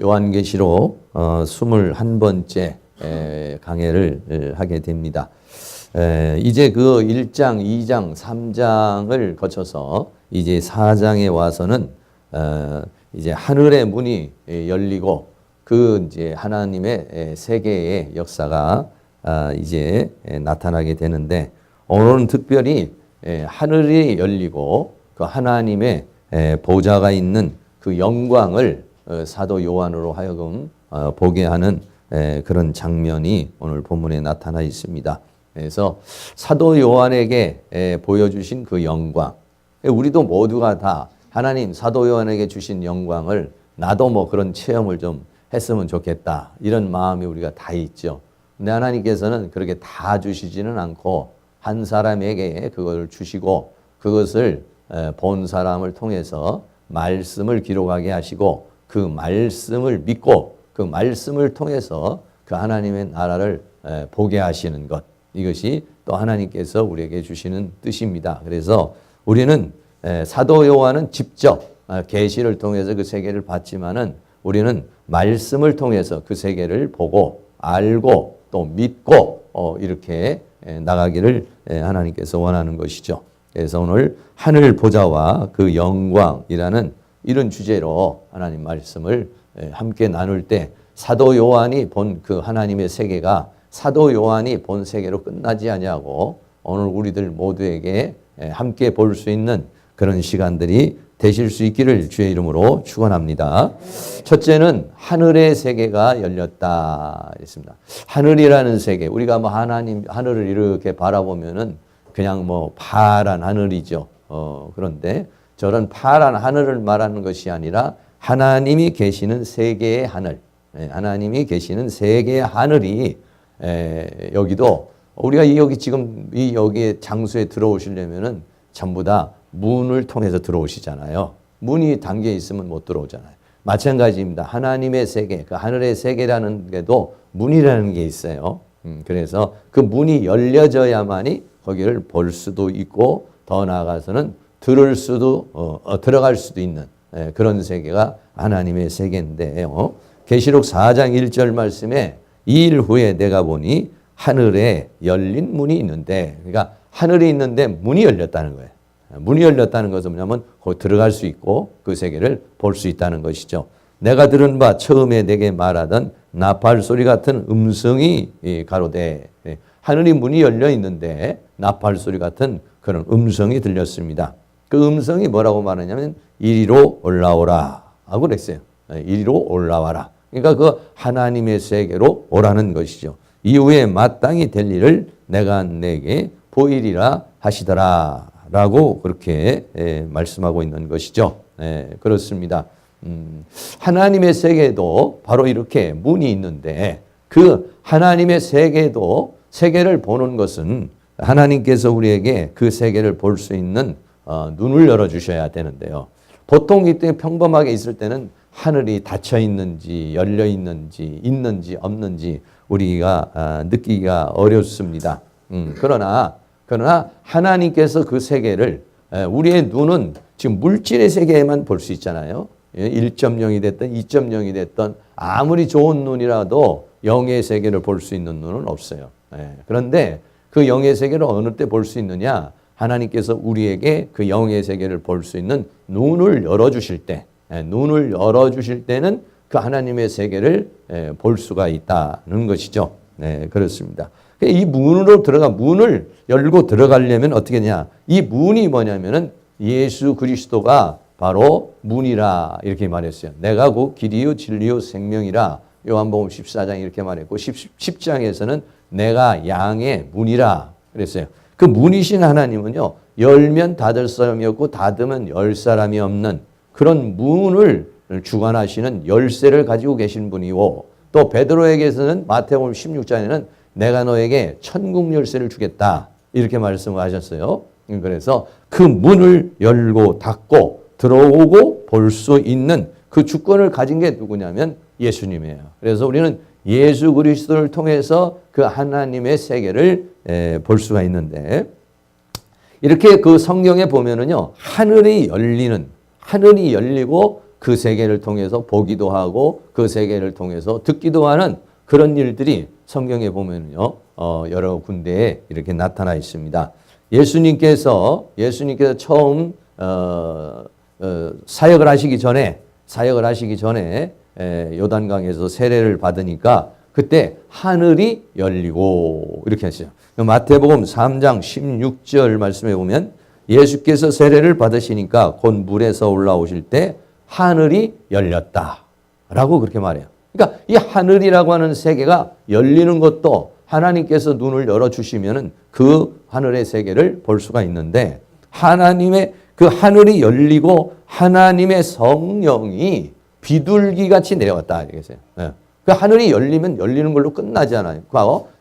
요한계시록 21번째 강해를 하게 됩니다. 이제 그 1장, 2장, 3장을 거쳐서 이제 4장에 와서는 이제 하늘의 문이 열리고 그 이제 하나님의 세계의 역사가 이제 나타나게 되는데, 오늘은 특별히 하늘이 열리고 그 하나님의 보좌가 있는 그 영광을 사도 요한으로 하여금 보게 하는 그런 장면이 오늘 본문에 나타나 있습니다. 그래서 사도 요한에게 보여주신 그 영광, 우리도 모두가 다 하나님 사도 요한에게 주신 영광을 나도 뭐 그런 체험을 좀 했으면 좋겠다, 이런 마음이 우리가 다 있죠. 근데 하나님께서는 그렇게 다 주시지는 않고 한 사람에게 그걸 주시고 그것을 본 사람을 통해서 말씀을 기록하게 하시고 그 말씀을 믿고 그 말씀을 통해서 그 하나님의 나라를 보게 하시는 것, 이것이 또 하나님께서 우리에게 주시는 뜻입니다. 그래서 우리는 사도 요한은 직접 계시를 통해서 그 세계를 봤지만은 우리는 말씀을 통해서 그 세계를 보고 알고 또 믿고 이렇게 나가기를 하나님께서 원하는 것이죠. 그래서 오늘 하늘 보좌와 그 영광이라는 이런 주제로 하나님 말씀을 함께 나눌 때, 사도 요한이 본 그 하나님의 세계가 사도 요한이 본 세계로 끝나지 아니하고 오늘 우리들 모두에게 함께 볼 수 있는 그런 시간들이 되실 수 있기를 주의 이름으로 축원합니다. 첫째는 하늘의 세계가 열렸다 했습니다. 하늘이라는 세계, 우리가 뭐 하나님 하늘을 이렇게 바라보면은 그냥 뭐 파란 하늘이죠. 그런데 저런 파란 하늘을 말하는 것이 아니라 하나님이 계시는 세계의 하늘, 하나님이 계시는 세계의 하늘이 여기도 우리가 여기 지금 여기 장소에 들어오시려면은 전부 다 문을 통해서 들어오시잖아요. 문이 담겨 있으면 못 들어오잖아요. 마찬가지입니다. 하나님의 세계, 그 하늘의 세계라는 게도 문이라는 게 있어요. 그래서 그 문이 열려져야만이 거기를 볼 수도 있고 더 나아가서는 들을 수도 들어갈 수도 있는 그런 세계가 하나님의 세계인데요. 계시록 4장 1절 말씀에 2일 후에 내가 보니 하늘에 열린 문이 있는데, 그러니까 하늘이 있는데 문이 열렸다는 거예요. 문이 열렸다는 것은 뭐냐면 거기 들어갈 수 있고 그 세계를 볼 수 있다는 것이죠. 내가 들은 바 처음에 내게 말하던 나팔 소리 같은 음성이 가로되, 하늘이 문이 열려 있는데 나팔 소리 같은 그런 음성이 들렸습니다. 그 음성이 뭐라고 말하냐면 이리로 올라오라 하고 그랬어요. 이리로 올라와라. 그러니까 그 하나님의 세계로 오라는 것이죠. 이후에 마땅히 될 일을 내가 내게 보이리라 하시더라 라고 그렇게 말씀하고 있는 것이죠. 그렇습니다. 하나님의 세계도 바로 이렇게 문이 있는데, 그 하나님의 세계도 세계를 보는 것은 하나님께서 우리에게 그 세계를 볼 수 있는 눈을 열어주셔야 되는데요. 보통 이때 평범하게 있을 때는 하늘이 닫혀 있는지 열려 있는지 없는지 우리가 느끼기가 어렵습니다. 그러나 하나님께서 그 세계를, 우리의 눈은 지금 물질의 세계에만 볼 수 있잖아요. 1.0이 됐든 2.0이 됐든 아무리 좋은 눈이라도 영의 세계를 볼 수 있는 눈은 없어요. 그런데 그 영의 세계를 어느 때 볼 수 있느냐? 하나님께서 우리에게 그 영의 세계를 볼 수 있는 눈을 열어주실 때, 눈을 열어주실 때는 그 하나님의 세계를 볼 수가 있다는 것이죠. 그렇습니다. 이 문을 열고 들어가려면 어떻게 하냐? 이 문이 뭐냐면은 예수 그리스도가 바로 문이라 이렇게 말했어요. 내가 곧 길이요 진리요 생명이라 요한복음 14장 이렇게 말했고 10장에서는 내가 양의 문이라 그랬어요. 그 문이신 하나님은요, 열면 닫을 사람이 없고 닫으면 열 사람이 없는 그런 문을 주관하시는 열쇠를 가지고 계신 분이고, 또 베드로에게서는 마태복음 16장에는 내가 너에게 천국 열쇠를 주겠다 이렇게 말씀을 하셨어요. 그래서 그 문을 열고 닫고 들어오고 볼 수 있는 그 주권을 가진 게 누구냐면 예수님이에요. 그래서 우리는 예수 그리스도를 통해서 그 하나님의 세계를 볼 수가 있는데, 이렇게 그 성경에 보면은요, 하늘이 열리고 그 세계를 통해서 보기도 하고 그 세계를 통해서 듣기도 하는 그런 일들이 성경에 보면요, 여러 군데에 이렇게 나타나 있습니다. 예수님께서 처음 사역을 하시기 전에 요단강에서 세례를 받으니까 그때 하늘이 열리고 이렇게 하시죠. 마태복음 3장 16절 말씀해 보면 예수께서 세례를 받으시니까 곧 물에서 올라오실 때 하늘이 열렸다라고 그렇게 말해요. 그러니까 이 하늘이라고 하는 세계가 열리는 것도 하나님께서 눈을 열어주시면은 그 하늘의 세계를 볼 수가 있는데 하나님의 그 하늘이 열리고 하나님의 성령이 비둘기 같이 내려왔다. 이겠어요. 그 하늘이 열리면 열리는 걸로 끝나지 않아요.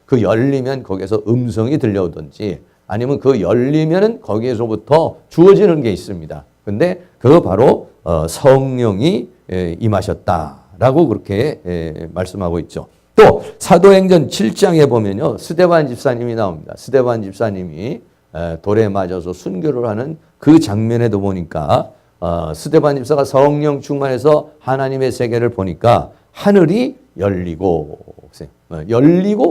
그 열리면 거기에서 음성이 들려오든지 아니면 그 열리면은 거기에서부터 주어지는 게 있습니다. 근데 그거 바로 성령이 임하셨다라고 그렇게 말씀하고 있죠. 또 사도행전 7장에 보면요. 스데반 집사님이 나옵니다. 스데반 집사님이 돌에 맞아서 순교를 하는 그 장면에도 보니까 스데반 집사가 성령 충만해서 하나님의 세계를 보니까 하늘이 열리고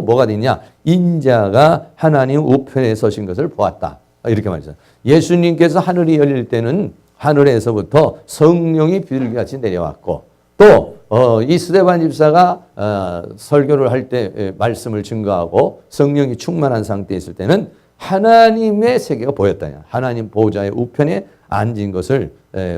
뭐가 되냐? 인자가 하나님 우편에 서신 것을 보았다. 이렇게 말했어요. 예수님께서 하늘이 열릴 때는 하늘에서부터 성령이 비둘기같이 내려왔고 또 이 스데반 집사가 설교를 할 때 말씀을 증거하고 성령이 충만한 상태에 있을 때는 하나님의 세계가 보였다. 하나님 보좌의 우편에 앉은 것을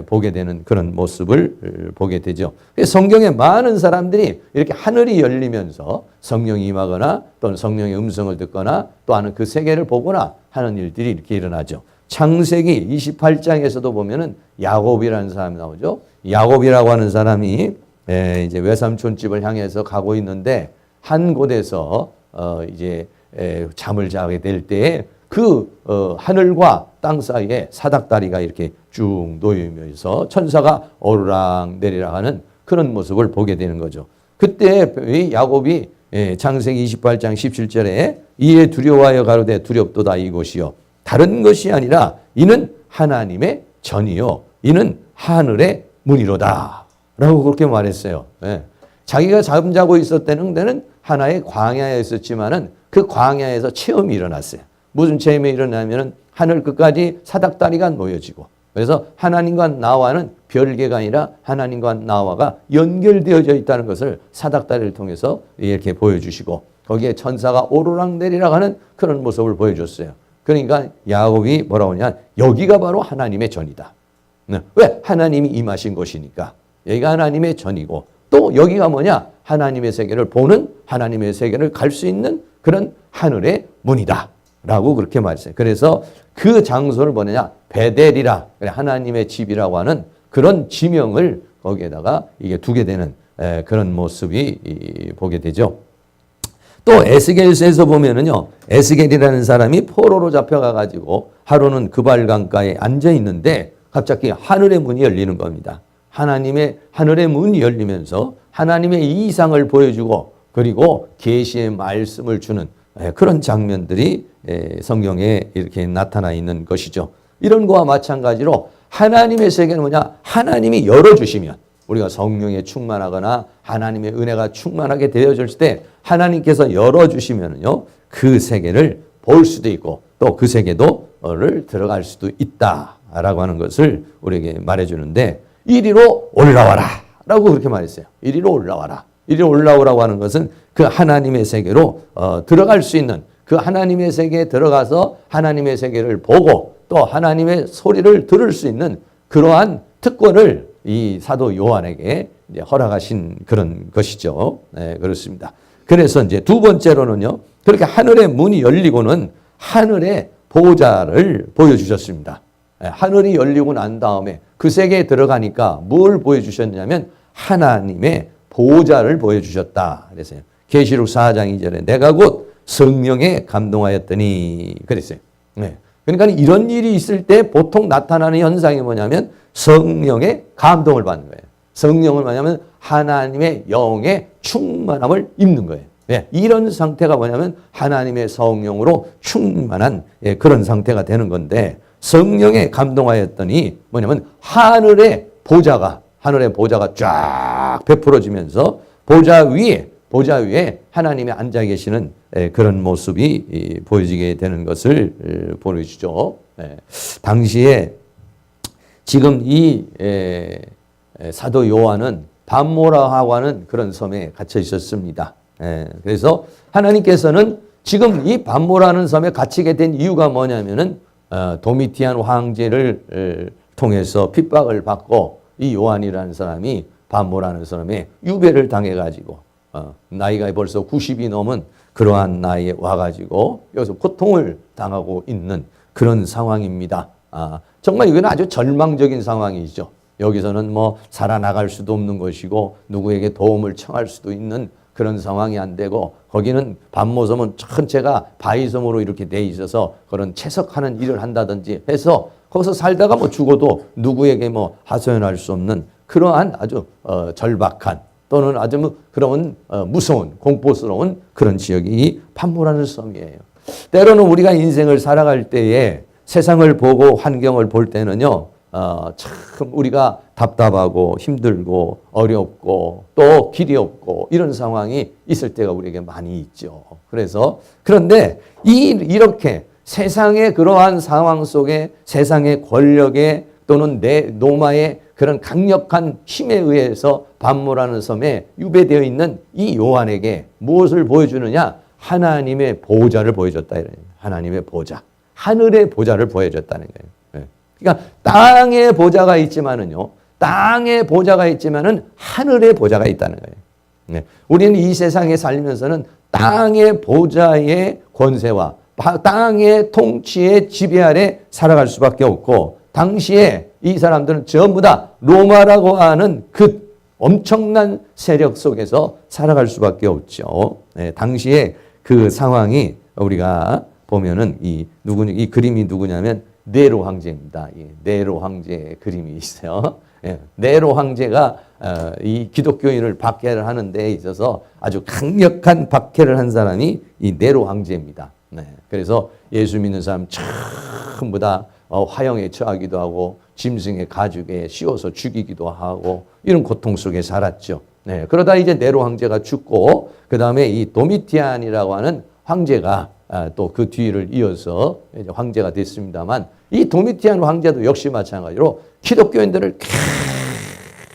보게 되는 그런 모습을 보게 되죠. 성경에 많은 사람들이 이렇게 하늘이 열리면서 성령이 임하거나 또는 성령의 음성을 듣거나 또는 그 세계를 보거나 하는 일들이 이렇게 일어나죠. 창세기 28장에서도 보면은 야곱이라는 사람이 나오죠. 야곱이라고 하는 사람이 이제 외삼촌 집을 향해서 가고 있는데 한 곳에서 이제 잠을 자게 될 때에 그 하늘과 땅 사이에 사닥다리가 이렇게 쭉 놓이면서 천사가 오르락 내리락 하는 그런 모습을 보게 되는 거죠. 그때 야곱이 창세기 28장 17절에 이에 두려워하여 가로되 두렵도다 이곳이요 다른 것이 아니라 이는 하나님의 전이요 이는 하늘의 문이로다 라고 그렇게 말했어요. 자기가 잠자고 있었다는 데는 하나의 광야에 있었지만은 그 광야에서 체험이 일어났어요. 무슨 체험이 일어나면은 하늘 끝까지 사닥다리가 놓여지고 그래서 하나님과 나와는 별개가 아니라 하나님과 나와가 연결되어져 있다는 것을 사닥다리를 통해서 이렇게 보여주시고 거기에 천사가 오르락내리락 하는 그런 모습을 보여줬어요. 그러니까 야곱이 뭐라고 하냐 여기가 바로 하나님의 전이다. 왜? 하나님이 임하신 곳이니까 여기가 하나님의 전이고 또 여기가 뭐냐 하나님의 세계를 보는 하나님의 세계를 갈 수 있는 그런 하늘의 문이다 라고 그렇게 말했어요. 그래서 그 장소를 뭐냐 베델이라 하나님의 집이라고 하는 그런 지명을 거기에다가 이게 두게 되는 그런 모습이 보게 되죠. 또 에스겔서에서 보면은요 에스겔이라는 사람이 포로로 잡혀가 가지고 하루는 그발강가에 앉아 있는데 갑자기 하늘의 문이 열리는 겁니다. 하늘의 문이 열리면서 하나님의 이상을 보여주고 그리고 계시의 말씀을 주는 그런 장면들이 성경에 이렇게 나타나 있는 것이죠. 이런 거와 마찬가지로 하나님의 세계는 뭐냐? 하나님이 열어주시면 우리가 성령에 충만하거나 하나님의 은혜가 충만하게 되어질 때 하나님께서 열어주시면요 그 세계를 볼 수도 있고 또 그 세계도를 들어갈 수도 있다라고 하는 것을 우리에게 말해주는데 이리로 올라와라 라고 그렇게 말했어요. 이리로 올라와라. 이리로 올라오라고 하는 것은 그 하나님의 세계로 들어갈 수 있는 그 하나님의 세계에 들어가서 하나님의 세계를 보고 또 하나님의 소리를 들을 수 있는 그러한 특권을 이 사도 요한에게 이제 허락하신 그런 것이죠. 네, 그렇습니다. 그래서 이제 두 번째로는요, 그렇게 하늘의 문이 열리고는 하늘의 보좌를 보여주셨습니다. 네, 하늘이 열리고 난 다음에 그 세계에 들어가니까 뭘 보여주셨냐면 하나님의 보좌를 보여주셨다. 그랬어요. 계시록 4장 2절에 내가 곧 성령에 감동하였더니 그랬어요. 네. 그러니까 이런 일이 있을 때 보통 나타나는 현상이 뭐냐면 성령의 감동을 받는 거예요. 성령을 뭐냐면 하나님의 영의 충만함을 입는 거예요. 네. 이런 상태가 뭐냐면 하나님의 성령으로 충만한 그런 상태가 되는 건데 성령에 감동하였더니 뭐냐면 하늘의 보좌가 하늘의 보좌가 쫙 베풀어지면서 보좌 위에 하나님이 앉아 계시는 그런 모습이 보여지게 되는 것을 보여주죠. 당시에 지금 이 사도 요한은 밤모라하고 하는 그런 섬에 갇혀 있었습니다. 그래서 하나님께서는 지금 이 밤모라는 섬에 갇히게 된 이유가 뭐냐면은 도미티안 황제를 통해서 핍박을 받고 이 요한이라는 사람이 밤모라는 섬에 유배를 당해가지고 나이가 벌써 90이 넘은 그러한 나이에 와가지고 여기서 고통을 당하고 있는 그런 상황입니다. 정말 이건 아주 절망적인 상황이죠. 여기서는 뭐 살아나갈 수도 없는 것이고 누구에게 도움을 청할 수도 있는 그런 상황이 안 되고 거기는 밤모섬은 전체가 바위섬으로 이렇게 돼 있어서 그런 채석하는 일을 한다든지 해서 거기서 살다가 뭐 죽어도 누구에게 뭐 하소연할 수 없는 그러한 아주 절박한 또는 아주 그런 무서운 공포스러운 그런 지역이 밤모라는 섬이에요. 때로는 우리가 인생을 살아갈 때에 세상을 보고 환경을 볼 때는요. 참 우리가 답답하고 힘들고 어렵고 또 길이 없고 이런 상황이 있을 때가 우리에게 많이 있죠. 그래서 그런데 이렇게 세상의 그러한 상황 속에 세상의 권력에 또는 로마의 그런 강력한 힘에 의해서 밤모라는 섬에 유배되어 있는 이 요한에게 무엇을 보여주느냐? 하나님의 보좌를 보여줬다. 하나님의 보좌. 하늘의 보좌를 보여줬다는 거예요. 그러니까 땅의 보좌가 있지만은요. 땅의 보좌가 있지만은 하늘의 보좌가 있다는 거예요. 우리는 이 세상에 살면서는 땅의 보좌의 권세와 땅의 통치의 지배 아래 살아갈 수밖에 없고 당시에 이 사람들은 전부 다 로마라고 하는 그 엄청난 세력 속에서 살아갈 수밖에 없죠. 당시에 그 상황이 우리가 보면은 이 그림이 누구냐면 네로 황제입니다. 네로 황제의 그림이 있어요. 네로 황제가 이 기독교인을 박해를 하는 데 있어서 아주 강력한 박해를 한 사람이 이 네로 황제입니다. 그래서 예수 믿는 사람 전부 다 화형에 처하기도 하고 짐승의 가죽에 씌워서 죽이기도 하고 이런 고통 속에 살았죠. 그러다 이제 네로 황제가 죽고 그 다음에 이 도미티안이라고 하는 황제가 또 그 뒤를 이어서 이제 황제가 됐습니다만 이 도미티안 황제도 역시 마찬가지로 기독교인들을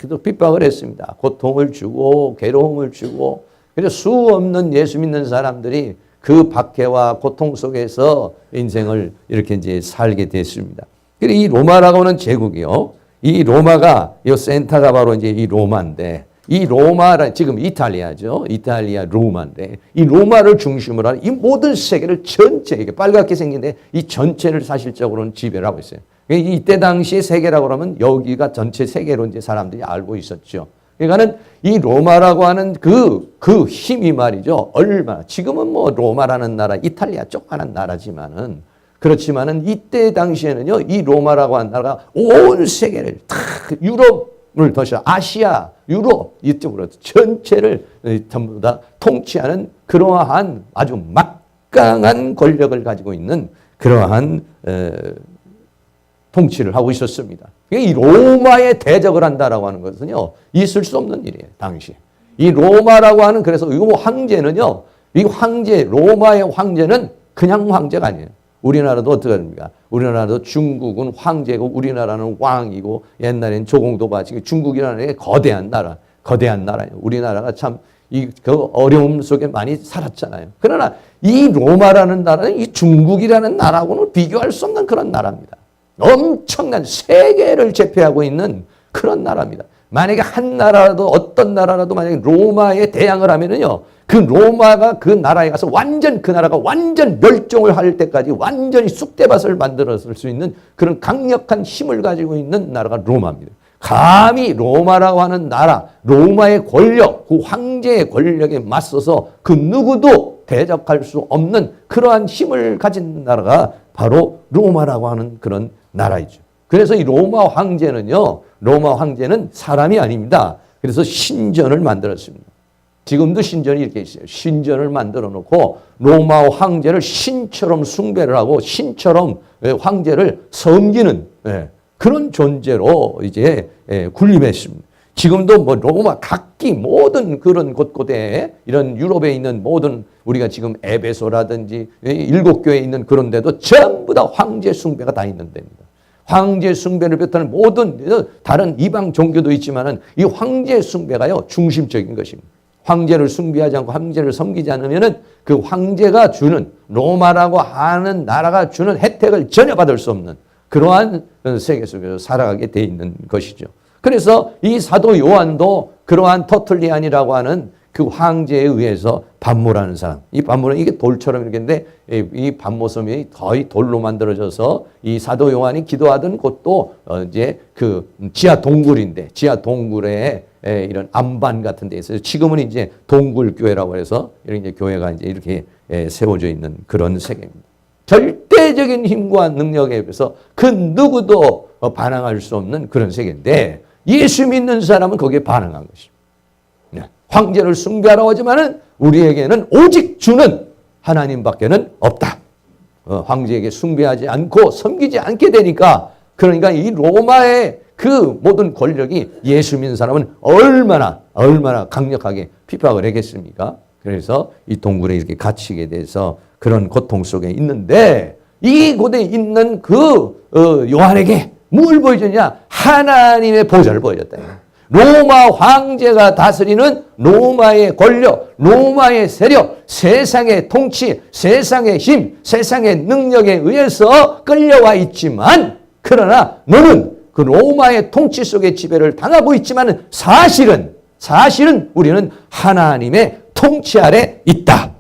계속 핍박을 했습니다. 고통을 주고 괴로움을 주고 그래서 수 없는 예수 믿는 사람들이 그 박해와 고통 속에서 인생을 이렇게 이제 살게 됐습니다. 그리고 이 로마라고 하는 제국이요. 이 로마가 이 센터가 바로 이제 이 로마인데 이 로마라 지금 이탈리아죠. 이탈리아 로마인데 이 로마를 중심으로 하는 이 모든 세계를 전체 이게 빨갛게 생긴데 이 전체를 사실적으로는 지배를 하고 있어요. 이때 당시의 세계라고 하면 여기가 전체 세계로 이제 사람들이 알고 있었죠. 그러니까는 이 로마라고 하는 그 힘이 말이죠. 얼마나 지금은 뭐 로마라는 나라, 이탈리아 조그마한 나라지만은 그렇지만은 이때 당시에는요. 이 로마라고 하는 나라가 온 세계를 다 유럽을 더셔 아시아, 유럽 이쪽으로 전체를 전부 다 통치하는 그러한 아주 막강한 권력을 가지고 있는 그러한 통치를 하고 있었습니다. 이 로마에 대적을 한다라고 하는 것은요, 있을 수 없는 일이에요, 당시. 이 로마라고 하는, 그래서 이 황제는요, 이 황제, 로마의 황제는 그냥 황제가 아니에요. 우리나라도 어떻게 됩니까? 우리나라도 중국은 황제고, 우리나라는 왕이고, 옛날엔 조공도 바치고, 중국이라는 게 거대한 나라예요. 우리나라가 참, 그 어려움 속에 많이 살았잖아요. 그러나 이 로마라는 나라는 이 중국이라는 나라하고는 비교할 수 없는 그런 나라입니다. 엄청난 세계를 제패하고 있는 그런 나라입니다. 만약에 한 나라라도 어떤 나라라도 만약에 로마에 대항을 하면은요, 그 로마가 그 나라에 가서 그 나라가 완전 멸종을 할 때까지 완전히 쑥대밭을 만들었을 수 있는 그런 강력한 힘을 가지고 있는 나라가 로마입니다. 감히 로마라고 하는 나라, 로마의 권력, 그 황제의 권력에 맞서서 그 누구도 대적할 수 없는 그러한 힘을 가진 나라가 바로 로마라고 하는 그런 나라이죠. 그래서 이 로마 황제는 사람이 아닙니다. 그래서 신전을 만들었습니다. 지금도 신전이 이렇게 있어요. 신전을 만들어 놓고 로마 황제를 신처럼 숭배를 하고 신처럼 황제를 섬기는 그런 존재로 이제 군림했습니다. 지금도 뭐 로마 각기 모든 그런 곳곳에 이런 유럽에 있는 모든 우리가 지금 에베소라든지 7교회에 있는 그런 데도 전부 다 황제 숭배가 다 있는 데입니다. 황제 숭배를 비롯하는 모든 다른 이방 종교도 있지만은 이 황제 숭배가요 중심적인 것입니다. 황제를 숭배하지 않고 황제를 섬기지 않으면은 그 황제가 주는 로마라고 하는 나라가 주는 혜택을 전혀 받을 수 없는 그러한 세계 속에서 살아가게 돼 있는 것이죠. 그래서 이 사도 요한도 그러한 터툴리안이라고 하는 그 황제에 의해서 반모라는 사람. 이 반모는 이게 돌처럼 이렇게 있는데 이 반모섬이 거의 돌로 만들어져서 이 사도 요한이 기도하던 곳도 이제 그 지하 동굴인데 지하 동굴에 이런 안반 같은 데 있어요. 지금은 이제 동굴교회라고 해서 이런 이제 교회가 이제 이렇게 세워져 있는 그런 세계입니다. 절대적인 힘과 능력에 비해서 그 누구도 반항할 수 없는 그런 세계인데 예수 믿는 사람은 거기에 반응한 것입니다. 황제를 숭배하라고 하지만은 우리에게는 오직 주는 하나님밖에는 없다. 황제에게 숭배하지 않고 섬기지 않게 되니까 그러니까 이 로마의 그 모든 권력이 예수 믿는 사람은 얼마나 강력하게 핍박을 하겠습니까? 그래서 이 동굴에 이렇게 갇히게 돼서 그런 고통 속에 있는데 이 곳에 있는 그 요한에게 뭘 보여줬냐? 하나님의 보좌를 보여줬다. 로마 황제가 다스리는 로마의 권력, 로마의 세력, 세상의 통치, 세상의 힘, 세상의 능력에 의해서 끌려와 있지만 그러나 너는 그 로마의 통치 속의 지배를 당하고 있지만 사실은 우리는 하나님의 통치 아래 있다.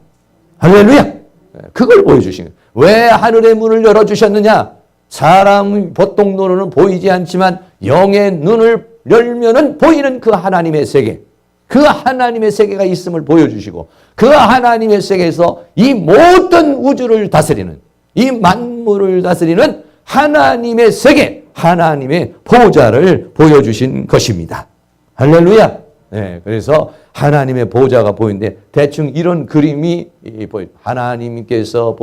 할렐루야. 그걸 보여주신 거예요. 왜 하늘의 문을 열어주셨느냐? 사람 보통 눈으로는 보이지 않지만 영의 눈을 열면은 보이는 그 하나님의 세계, 그 하나님의 세계가 있음을 보여주시고 그 하나님의 세계에서 이 모든 우주를 다스리는 이 만물을 다스리는 하나님의 세계, 하나님의 보좌를 보여주신 것입니다. 할렐루야. 네, 그래서 하나님의 보좌가 보이는데 대충 이런 그림이 하나님께서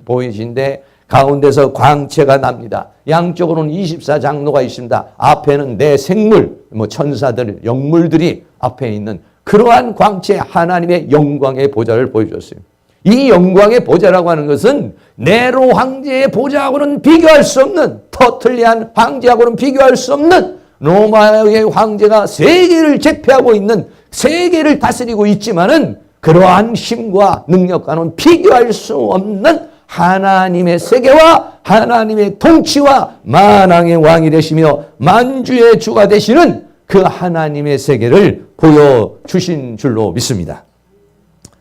보이신데 가운데서 광채가 납니다. 양쪽으로는 24장로가 있습니다. 앞에는 내 생물, 천사들, 영물들이 앞에 있는 그러한 광채 하나님의 영광의 보좌를 보여줬어요. 이 영광의 보좌라고 하는 것은 네로 황제의 보좌하고는 비교할 수 없는 터툴리안 황제하고는 비교할 수 없는 로마의 황제가 세계를 제패하고 있는 세계를 다스리고 있지만은 그러한 힘과 능력과는 비교할 수 없는 하나님의 세계와 하나님의 통치와 만왕의 왕이 되시며 만주의 주가 되시는 그 하나님의 세계를 보여주신 줄로 믿습니다.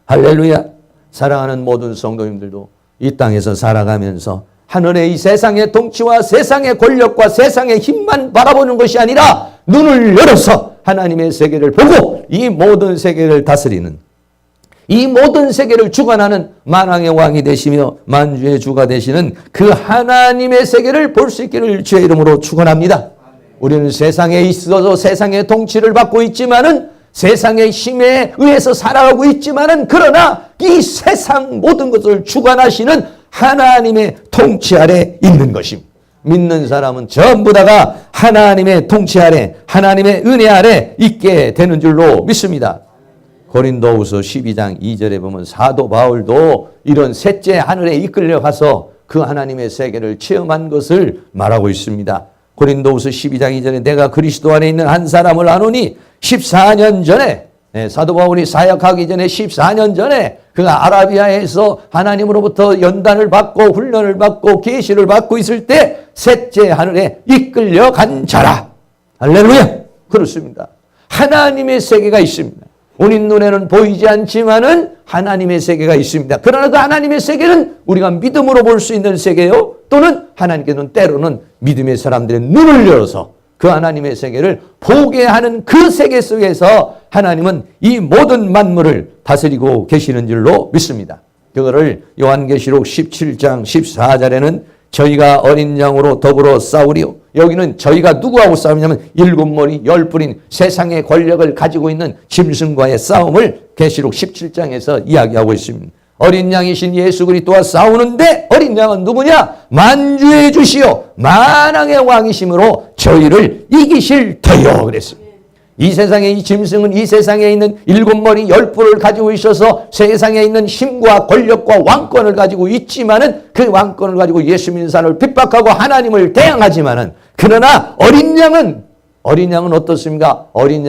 할렐루야. 사랑하는 모든 성도님들도 이 땅에서 살아가면서 하늘의 이 세상의 통치와 세상의 권력과 세상의 힘만 바라보는 것이 아니라 눈을 열어서 하나님의 세계를 보고 이 모든 세계를 다스리는 이 모든 세계를 주관하는 만왕의 왕이 되시며 만주의 주가 되시는 그 하나님의 세계를 볼 수 있기를 주의 이름으로 축원합니다. 우리는 세상에 있어서 세상의 통치를 받고 있지만은 세상의 힘에 의해서 살아가고 있지만은 그러나 이 세상 모든 것을 주관하시는 하나님의 통치 아래 있는 것입니다. 믿는 사람은 전부 다가 하나님의 통치 아래 하나님의 은혜 아래 있게 되는 줄로 믿습니다. 고린도후서 12장 2절에 보면 사도 바울도 이런 셋째 하늘에 이끌려 가서 그 하나님의 세계를 체험한 것을 말하고 있습니다. 고린도후서 12장 2절에 내가 그리스도 안에 있는 한 사람을 아노니 14년 전에 사도 바울이 사역하기 전에 14년 전에 그가 아라비아에서 하나님으로부터 연단을 받고 훈련을 받고 계시를 받고 있을 때 셋째 하늘에 이끌려 간 자라. 할렐루야. 그렇습니다. 하나님의 세계가 있습니다. 우리 눈에는 보이지 않지만은 하나님의 세계가 있습니다. 그러나 그 하나님의 세계는 우리가 믿음으로 볼 수 있는 세계요. 또는 하나님께서는 때로는 믿음의 사람들의 눈을 열어서 그 하나님의 세계를 보게 하는 그 세계 속에서 하나님은 이 모든 만물을 다스리고 계시는 줄로 믿습니다. 그거를 요한계시록 17장 14절에는 저희가 어린 양으로 더불어 싸우리요. 여기는 저희가 누구하고 싸우냐면 7머리 10뿔인 세상의 권력을 가지고 있는 짐승과의 싸움을 계시록 17장에서 이야기하고 있습니다. 어린 양이신 예수 그리스도와 싸우는데 어린 양은 누구냐? 만주의 주시요 만왕의 왕이심으로 저희를 이기실 터요 그랬습니다. 이 세상의 이 짐승은 이 세상에 있는 7머리 10뿔을 가지고 있어서 세상에 있는 힘과 권력과 왕권을 가지고 있지만은 그 왕권을 가지고 예수 믿는 사람을 핍박하고 하나님을 대항하지만은 그러나 어린 양은 어떻습니까? 어린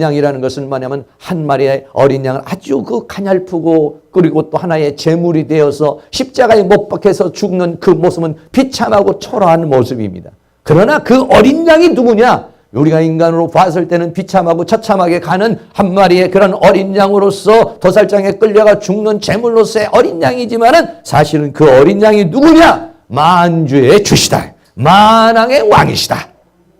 양이라는 것은 뭐냐면 한 마리의 어린 양은 아주 그 가냘프고 그리고 또 하나의 제물이 되어서 십자가에 못 박혀서 죽는 그 모습은 비참하고 초라한 모습입니다. 그러나 그 어린 양이 누구냐? 우리가 인간으로 봤을 때는 비참하고 처참하게 가는 한 마리의 그런 어린 양으로서 도살장에 끌려가 죽는 제물로서의 어린 양이지만은 사실은 그 어린 양이 누구냐? 만주의 주시다. 만왕의 왕이시다.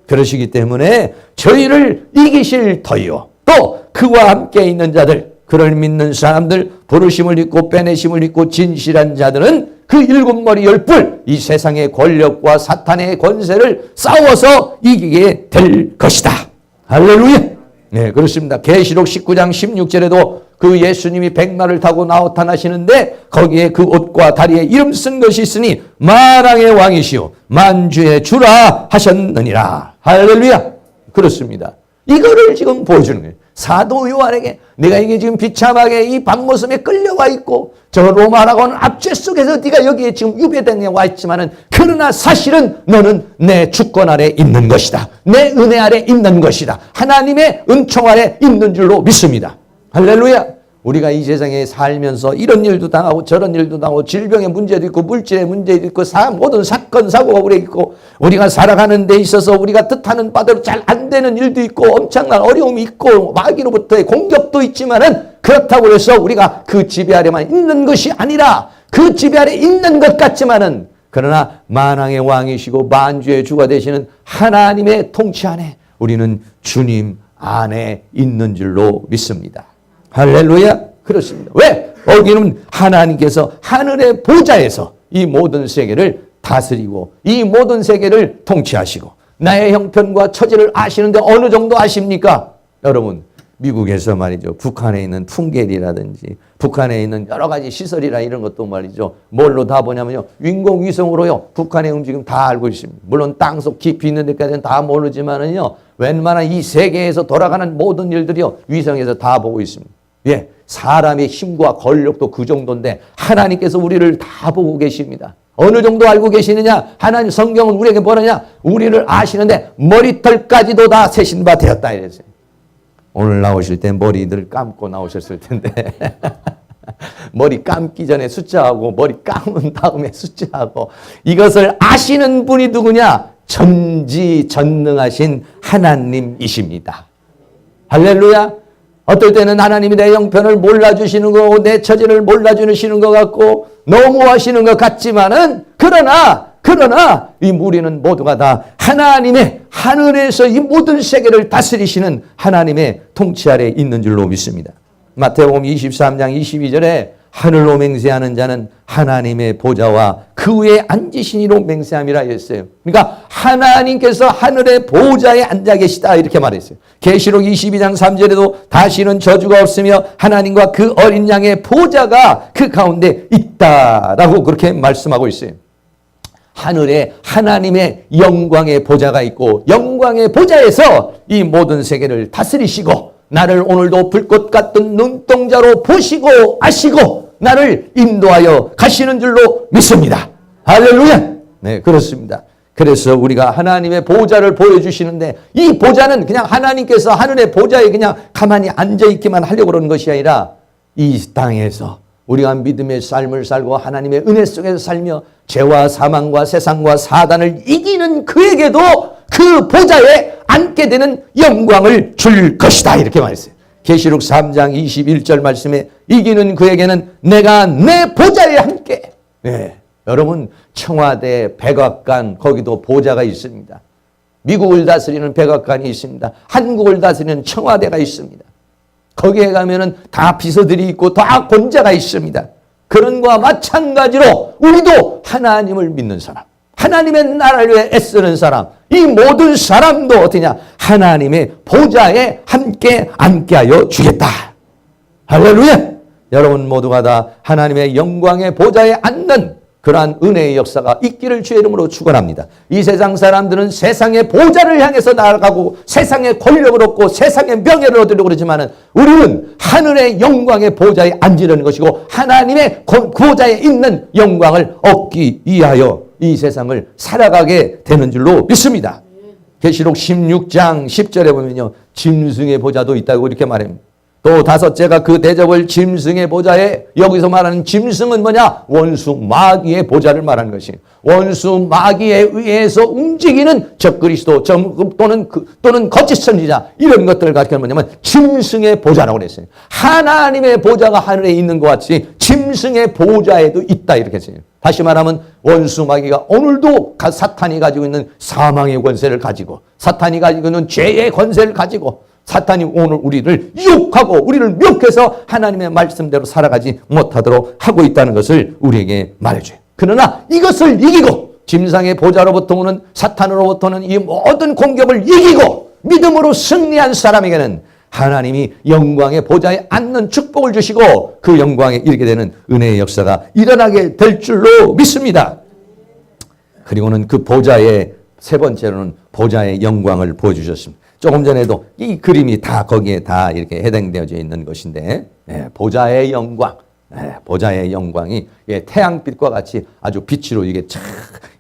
그러시기 때문에 저희를 이기실 터이요. 또 그와 함께 있는 자들, 그를 믿는 사람들, 부르심을 입고 빼내심을 입고 진실한 자들은 그 7머리 10뿔 이 세상의 권력과 사탄의 권세를 싸워서 이기게 될 것이다. 할렐루야. 네, 그렇습니다. 계시록 19장 16절에도 그 예수님이 백마를 타고 나타나시는데 거기에 그 옷과 다리에 이름 쓴 것이 있으니 만왕의 왕이시오 만주의 주라 하셨느니라. 할렐루야. 그렇습니다. 이거를 지금 보여주는 거예요. 사도 요한에게 내가 이게 지금 비참하게 이 밤모섬에 끌려와 있고 저 로마라고는 압제 속에서 네가 여기에 지금 유배당에 와 있지만은 그러나 사실은 너는 내 주권 아래 있는 것이다. 내 은혜 아래 있는 것이다. 하나님의 은총 아래 있는 줄로 믿습니다. 할렐루야. 우리가 이 세상에 살면서 이런 일도 당하고 저런 일도 당하고 질병의 문제도 있고 물질의 문제도 있고 모든 사건 사고가 우리에 있고 우리가 살아가는 데 있어서 우리가 뜻하는 바대로 잘 안 되는 일도 있고 엄청난 어려움이 있고 마귀로부터의 공격도 있지만은 그렇다고 해서 우리가 그 지배 아래만 있는 것이 아니라 그 지배 아래 있는 것 같지만은 그러나 만왕의 왕이시고 만주의 주가 되시는 하나님의 통치 안에 우리는 주님 안에 있는 줄로 믿습니다. 할렐루야. 그렇습니다. 왜? 여기는 하나님께서 하늘의 보좌에서 이 모든 세계를 다스리고 이 모든 세계를 통치하시고 나의 형편과 처지를 아시는데 어느 정도 아십니까? 여러분 미국에서 말이죠. 북한에 있는 풍계리라든지 북한에 있는 여러 가지 시설이나 이런 것도 말이죠. 뭘로 다 보냐면요. 인공위성으로요. 북한의 움직임 다 알고 있습니다. 물론 땅속 깊이 있는 데까지는 다 모르지만은요. 웬만한 이 세계에서 돌아가는 모든 일들이요. 위성에서 다 보고 있습니다. 예, 사람의 힘과 권력도 그 정도인데 하나님께서 우리를 다 보고 계십니다. 어느 정도 알고 계시느냐? 하나님 성경은 우리에게 뭐라냐? 우리를 아시는데 머리털까지도 다 세신 바 되었다 이랬어요. 오늘 나오실 때 머리들 감고 나오셨을 텐데 머리 감기 전에 숫자하고 머리 감은 다음에 숫자하고 이것을 아시는 분이 누구냐? 전지전능하신 하나님이십니다. 할렐루야. 어떨 때는 하나님이 내 형편을 몰라주시는 거고 내 처지를 몰라주시는 것 같고 너무하시는 것 같지만은 그러나 이 우리는 모두가 다 하나님의 하늘에서 이 모든 세계를 다스리시는 하나님의 통치 아래 있는 줄로 믿습니다. 마태복음 23장 22절에 하늘로 맹세하는 자는 하나님의 보좌와 그 위에 앉으시니로 맹세함이라 했어요. 그러니까 하나님께서 하늘의 보좌에 앉아 계시다 이렇게 말했어요. 계시록 22장 3절에도 다시는 저주가 없으며 하나님과 그 어린 양의 보좌가 그 가운데 있다라고 그렇게 말씀하고 있어요. 하늘에 하나님의 영광의 보좌가 있고 영광의 보좌에서 이 모든 세계를 다스리시고 나를 오늘도 불꽃 같은 눈동자로 보시고 아시고 나를 인도하여 가시는 줄로 믿습니다. 할렐루야. 네, 그렇습니다. 그래서 우리가 하나님의 보좌를 보여주시는데 이 보좌는 그냥 하나님께서 하늘의 보좌에 그냥 가만히 앉아있기만 하려고 그러는 것이 아니라 이 땅에서 우리가 믿음의 삶을 살고 하나님의 은혜 속에서 살며 죄와 사망과 세상과 사단을 이기는 그에게도 그 보좌에 앉게 되는 영광을 줄 것이다 이렇게 말했어요. 계시록 3장 21절 말씀에 이기는 그에게는 내가 내 보좌에 함께. 네, 여러분 청와대 백악관 거기도 보좌가 있습니다. 미국을 다스리는 백악관이 있습니다. 한국을 다스리는 청와대가 있습니다. 거기에 가면은 다 비서들이 있고 다 권자가 있습니다. 그런 것과 마찬가지로 우리도 하나님을 믿는 사람, 하나님의 나라를 위해 애쓰는 사람, 이 모든 사람도 어떠냐? 하나님의 보좌에 함께 앉게 하여 주겠다. 할렐루야! 여러분 모두가 다 하나님의 영광의 보좌에 앉는 그러한 은혜의 역사가 있기를 주의 이름으로 축원합니다. 이 세상 사람들은 세상의 보좌를 향해서 나아가고 세상의 권력을 얻고 세상의 명예를 얻으려고 그러지만은 우리는 하늘의 영광의 보좌에 앉으려는 것이고 하나님의 보좌에 있는 영광을 얻기 위하여 이 세상을 살아가게 되는 줄로 믿습니다. 계시록 16장 10절에 보면요, 짐승의 보좌도 있다고 이렇게 말합니다. 또 다섯째가 그 대접을 짐승의 보좌에, 여기서 말하는 짐승은 뭐냐? 원수 마귀의 보좌를 말하는 것이, 원수 마귀에 의해서 움직이는 적그리스도 또는 거짓 선지자, 이런 것들을 가리키는 뭐냐면 짐승의 보좌라고 그랬어요. 하나님의 보좌가 하늘에 있는 것 같이 짐승의 보좌에도 있다 이렇게 했어요. 다시 말하면 원수 마귀가 오늘도 사탄이 가지고 있는 사망의 권세를 가지고, 사탄이 가지고 있는 죄의 권세를 가지고, 사탄이 오늘 우리를 유혹하고 우리를 미혹해서 하나님의 말씀대로 살아가지 못하도록 하고 있다는 것을 우리에게 말해줘요. 그러나 이것을 이기고 짐승의 보좌로부터 오는 사탄으로부터는 이 모든 공격을 이기고 믿음으로 승리한 사람에게는 하나님이 영광의 보좌에 앉는 축복을 주시고 그 영광에 이르게 되는 은혜의 역사가 일어나게 될 줄로 믿습니다. 그리고는 그 보좌의 세 번째로는 보좌의 영광을 보여주셨습니다. 조금 전에도 이 그림이 다 거기에 다 이렇게 해당되어져 있는 것인데, 보좌의 영광, 보좌의 영광이 태양빛과 같이 아주 빛으로 이게 참,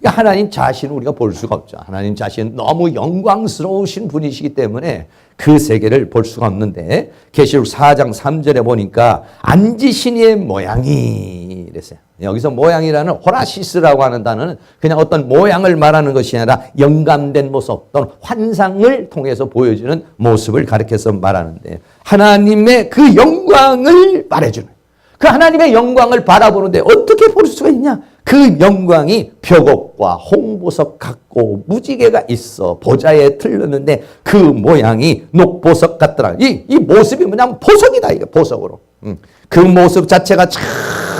하나님 자신을 우리가 볼 수가 없죠. 하나님 자신은 너무 영광스러우신 분이시기 때문에 그 세계를 볼 수가 없는데, 계시록 4장 3절에 보니까 앉으신 이의 모양이 이랬어요. 여기서 모양이라는 호라시스라고 하는 단어는 그냥 어떤 모양을 말하는 것이 아니라 영감된 모습 또는 환상을 통해서 보여주는 모습을 가리켜서 말하는데, 하나님의 그 영광을 말해주는, 그 하나님의 영광을 바라보는데 어떻게 볼 수가 있냐? 그 영광이 벽옥과 홍보석 같고 무지개가 있어 보좌에 틀렸는데 그 모양이 녹보석 같더라. 이 모습이 뭐냐면 보석이다. 이게 보석으로. 그 모습 자체가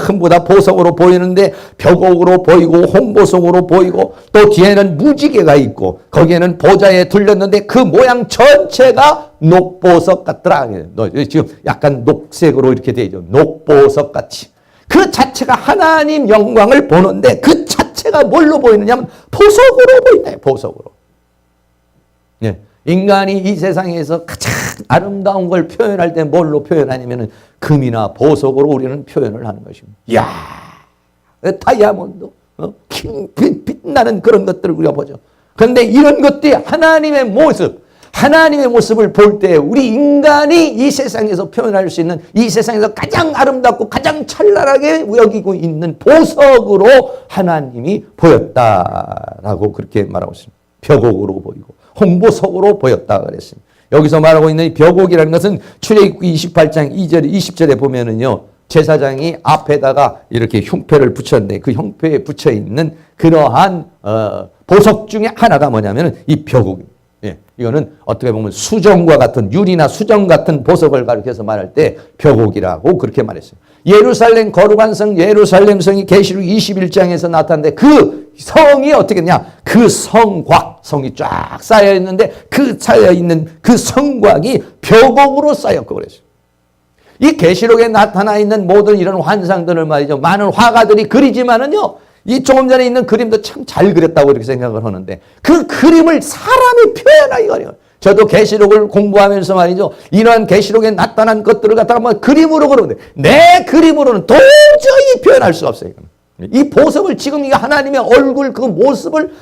전부 다 보석으로 보이는데 벽옥으로 보이고 홍보석으로 보이고 또 뒤에는 무지개가 있고 거기에는 보좌에 둘렸는데 그 모양 전체가 녹보석 같더라. 지금 약간 녹색으로 이렇게 되어 있죠. 녹보석 같이. 그 자체가 하나님 영광을 보는데 그 자체가 뭘로 보이느냐면 보석으로 보인다. 보석으로. 예. 인간이 이 세상에서 가장 아름다운 걸 표현할 때 뭘로 표현하냐면 금이나 보석으로 우리는 표현을 하는 것입니다. 이야, 다이아몬드, 빛나는 그런 것들을 우리가 보죠. 그런데 이런 것들이 하나님의 모습을 볼 때 우리 인간이 이 세상에서 표현할 수 있는 이 세상에서 가장 아름답고 가장 찬란하게 여기고 있는 보석으로 하나님이 보였다라고 그렇게 말하고 있습니다. 벽옥으로 보이고 홍보석으로 보였다 그랬습니다. 여기서 말하고 있는 이 벽옥이라는 것은 출애굽기 28장 2절 20절에 보면은요, 제사장이 앞에다가 이렇게 흉패를 붙였는데 그 흉패에 붙여 있는 그러한 보석 중에 하나가 뭐냐면은 이 벽옥입니다. 예, 이거는 어떻게 보면 수정과 같은 유리나 수정 같은 보석을 가리켜서 말할 때 벽옥이라고 그렇게 말했어요. 예루살렘 거룩한 성 예루살렘 성이 계시록 21장에서 나타났는데 그 성이 어떻게 했냐? 그 성이 쫙 쌓여 있는데 그 쌓여 있는 그 성곽이 벽옥으로 쌓였고 그랬어요. 이 계시록에 나타나 있는 모든 이런 환상들을 말이죠. 많은 화가들이 그리지만은요. 이 조금 전에 있는 그림도 참 잘 그렸다고 이렇게 생각을 하는데 그 그림을 사람이 표현하기가 어려워요. 저도 계시록을 공부하면서 말이죠. 이러한 계시록에 나타난 것들을 갖다가 뭐 그림으로 그러는데 내 그림으로는 도저히 표현할 수가 없어요. 이 보석을 지금 이 하나님의 얼굴 그 모습을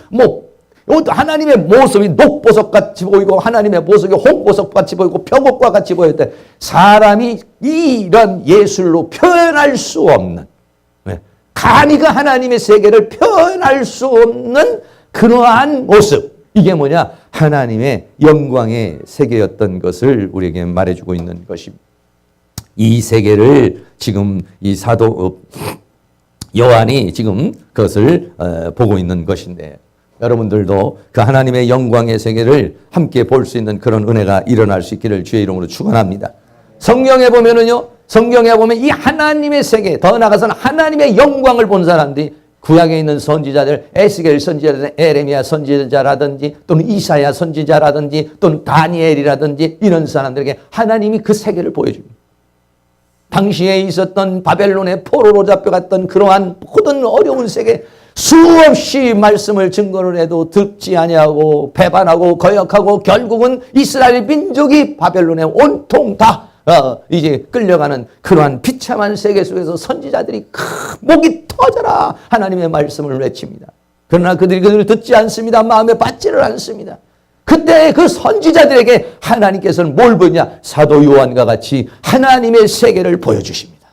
하나님의 모습이 녹보석 같이 보이고 하나님의 모습이 홍보석 같이 보이고 벽옥과 같이 보일 때 사람이 이런 예술로 표현할 수 없는 감히 그 하나님의 세계를 표현할 수 없는 그러한 모습. 이게 뭐냐? 하나님의 영광의 세계였던 것을 우리에게 말해주고 있는 것입니다. 이 세계를 지금 이 사도 요한이 지금 그것을 보고 있는 것인데 여러분들도 그 하나님의 영광의 세계를 함께 볼 수 있는 그런 은혜가 일어날 수 있기를 주의 이름으로 축원합니다. 성경에 보면은요. 성경에 보면 이 하나님의 세계, 더 나아가서는 하나님의 영광을 본 사람들이 구약에 있는 선지자들, 에스겔 선지자라든지 에레미야 선지자라든지 또는 이사야 선지자라든지 또는 다니엘이라든지 이런 사람들에게 하나님이 그 세계를 보여줍니다. 당시에 있었던 바벨론의 포로로 잡혀갔던 그러한 모든 어려운 세계, 수없이 말씀을 증거를 해도 듣지 아니하고 배반하고 거역하고 결국은 이스라엘 민족이 바벨론에 온통 다 이제 끌려가는 그러한 비참한 세계 속에서 선지자들이 목이 터져라 하나님의 말씀을 외칩니다. 그러나 그들이 그들을 듣지 않습니다. 마음에 받지를 않습니다. 그때 그 선지자들에게 하나님께서는 뭘 보냐? 사도 요한과 같이 하나님의 세계를 보여주십니다.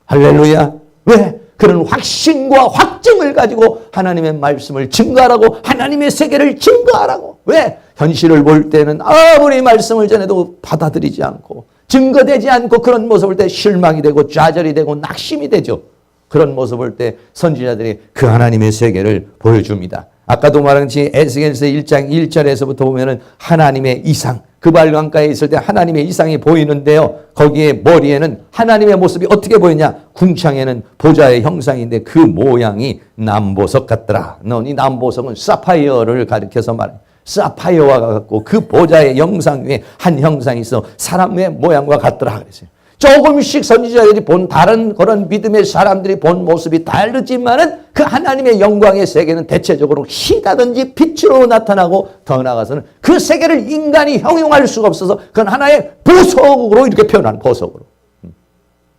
할렐루야. 왜? 그런 확신과 확증을 가지고 하나님의 말씀을 증거하라고, 하나님의 세계를 증거하라고. 왜? 현실을 볼 때는 아무리 말씀을 전해도 받아들이지 않고 증거되지 않고 그런 모습을 볼 때 실망이 되고 좌절이 되고 낙심이 되죠. 그런 모습을 볼 때 선지자들이 그 하나님의 세계를 보여줍니다. 아까도 말한 것이 에스겔서 1장 1절에서부터 보면은 하나님의 이상, 그발 강가에 있을 때 하나님의 이상이 보이는데요. 거기에 머리에는 하나님의 모습이 어떻게 보이냐? 궁창에는 보좌의 형상인데 그 모양이 남보석 같더라. 이 남보석은 사파이어를 가리켜서 말해요. 사파이어와 같고 그 보좌의 형상 위에 한 형상이 있어 사람의 모양과 같더라 그랬어요. 조금씩 선지자들이 본 다른 그런 믿음의 사람들이 본 모습이 다르지만은 그 하나님의 영광의 세계는 대체적으로 희다든지 빛으로 나타나고 더 나아가서는 그 세계를 인간이 형용할 수가 없어서 그건 하나의 보석으로 이렇게 표현하는 보석으로.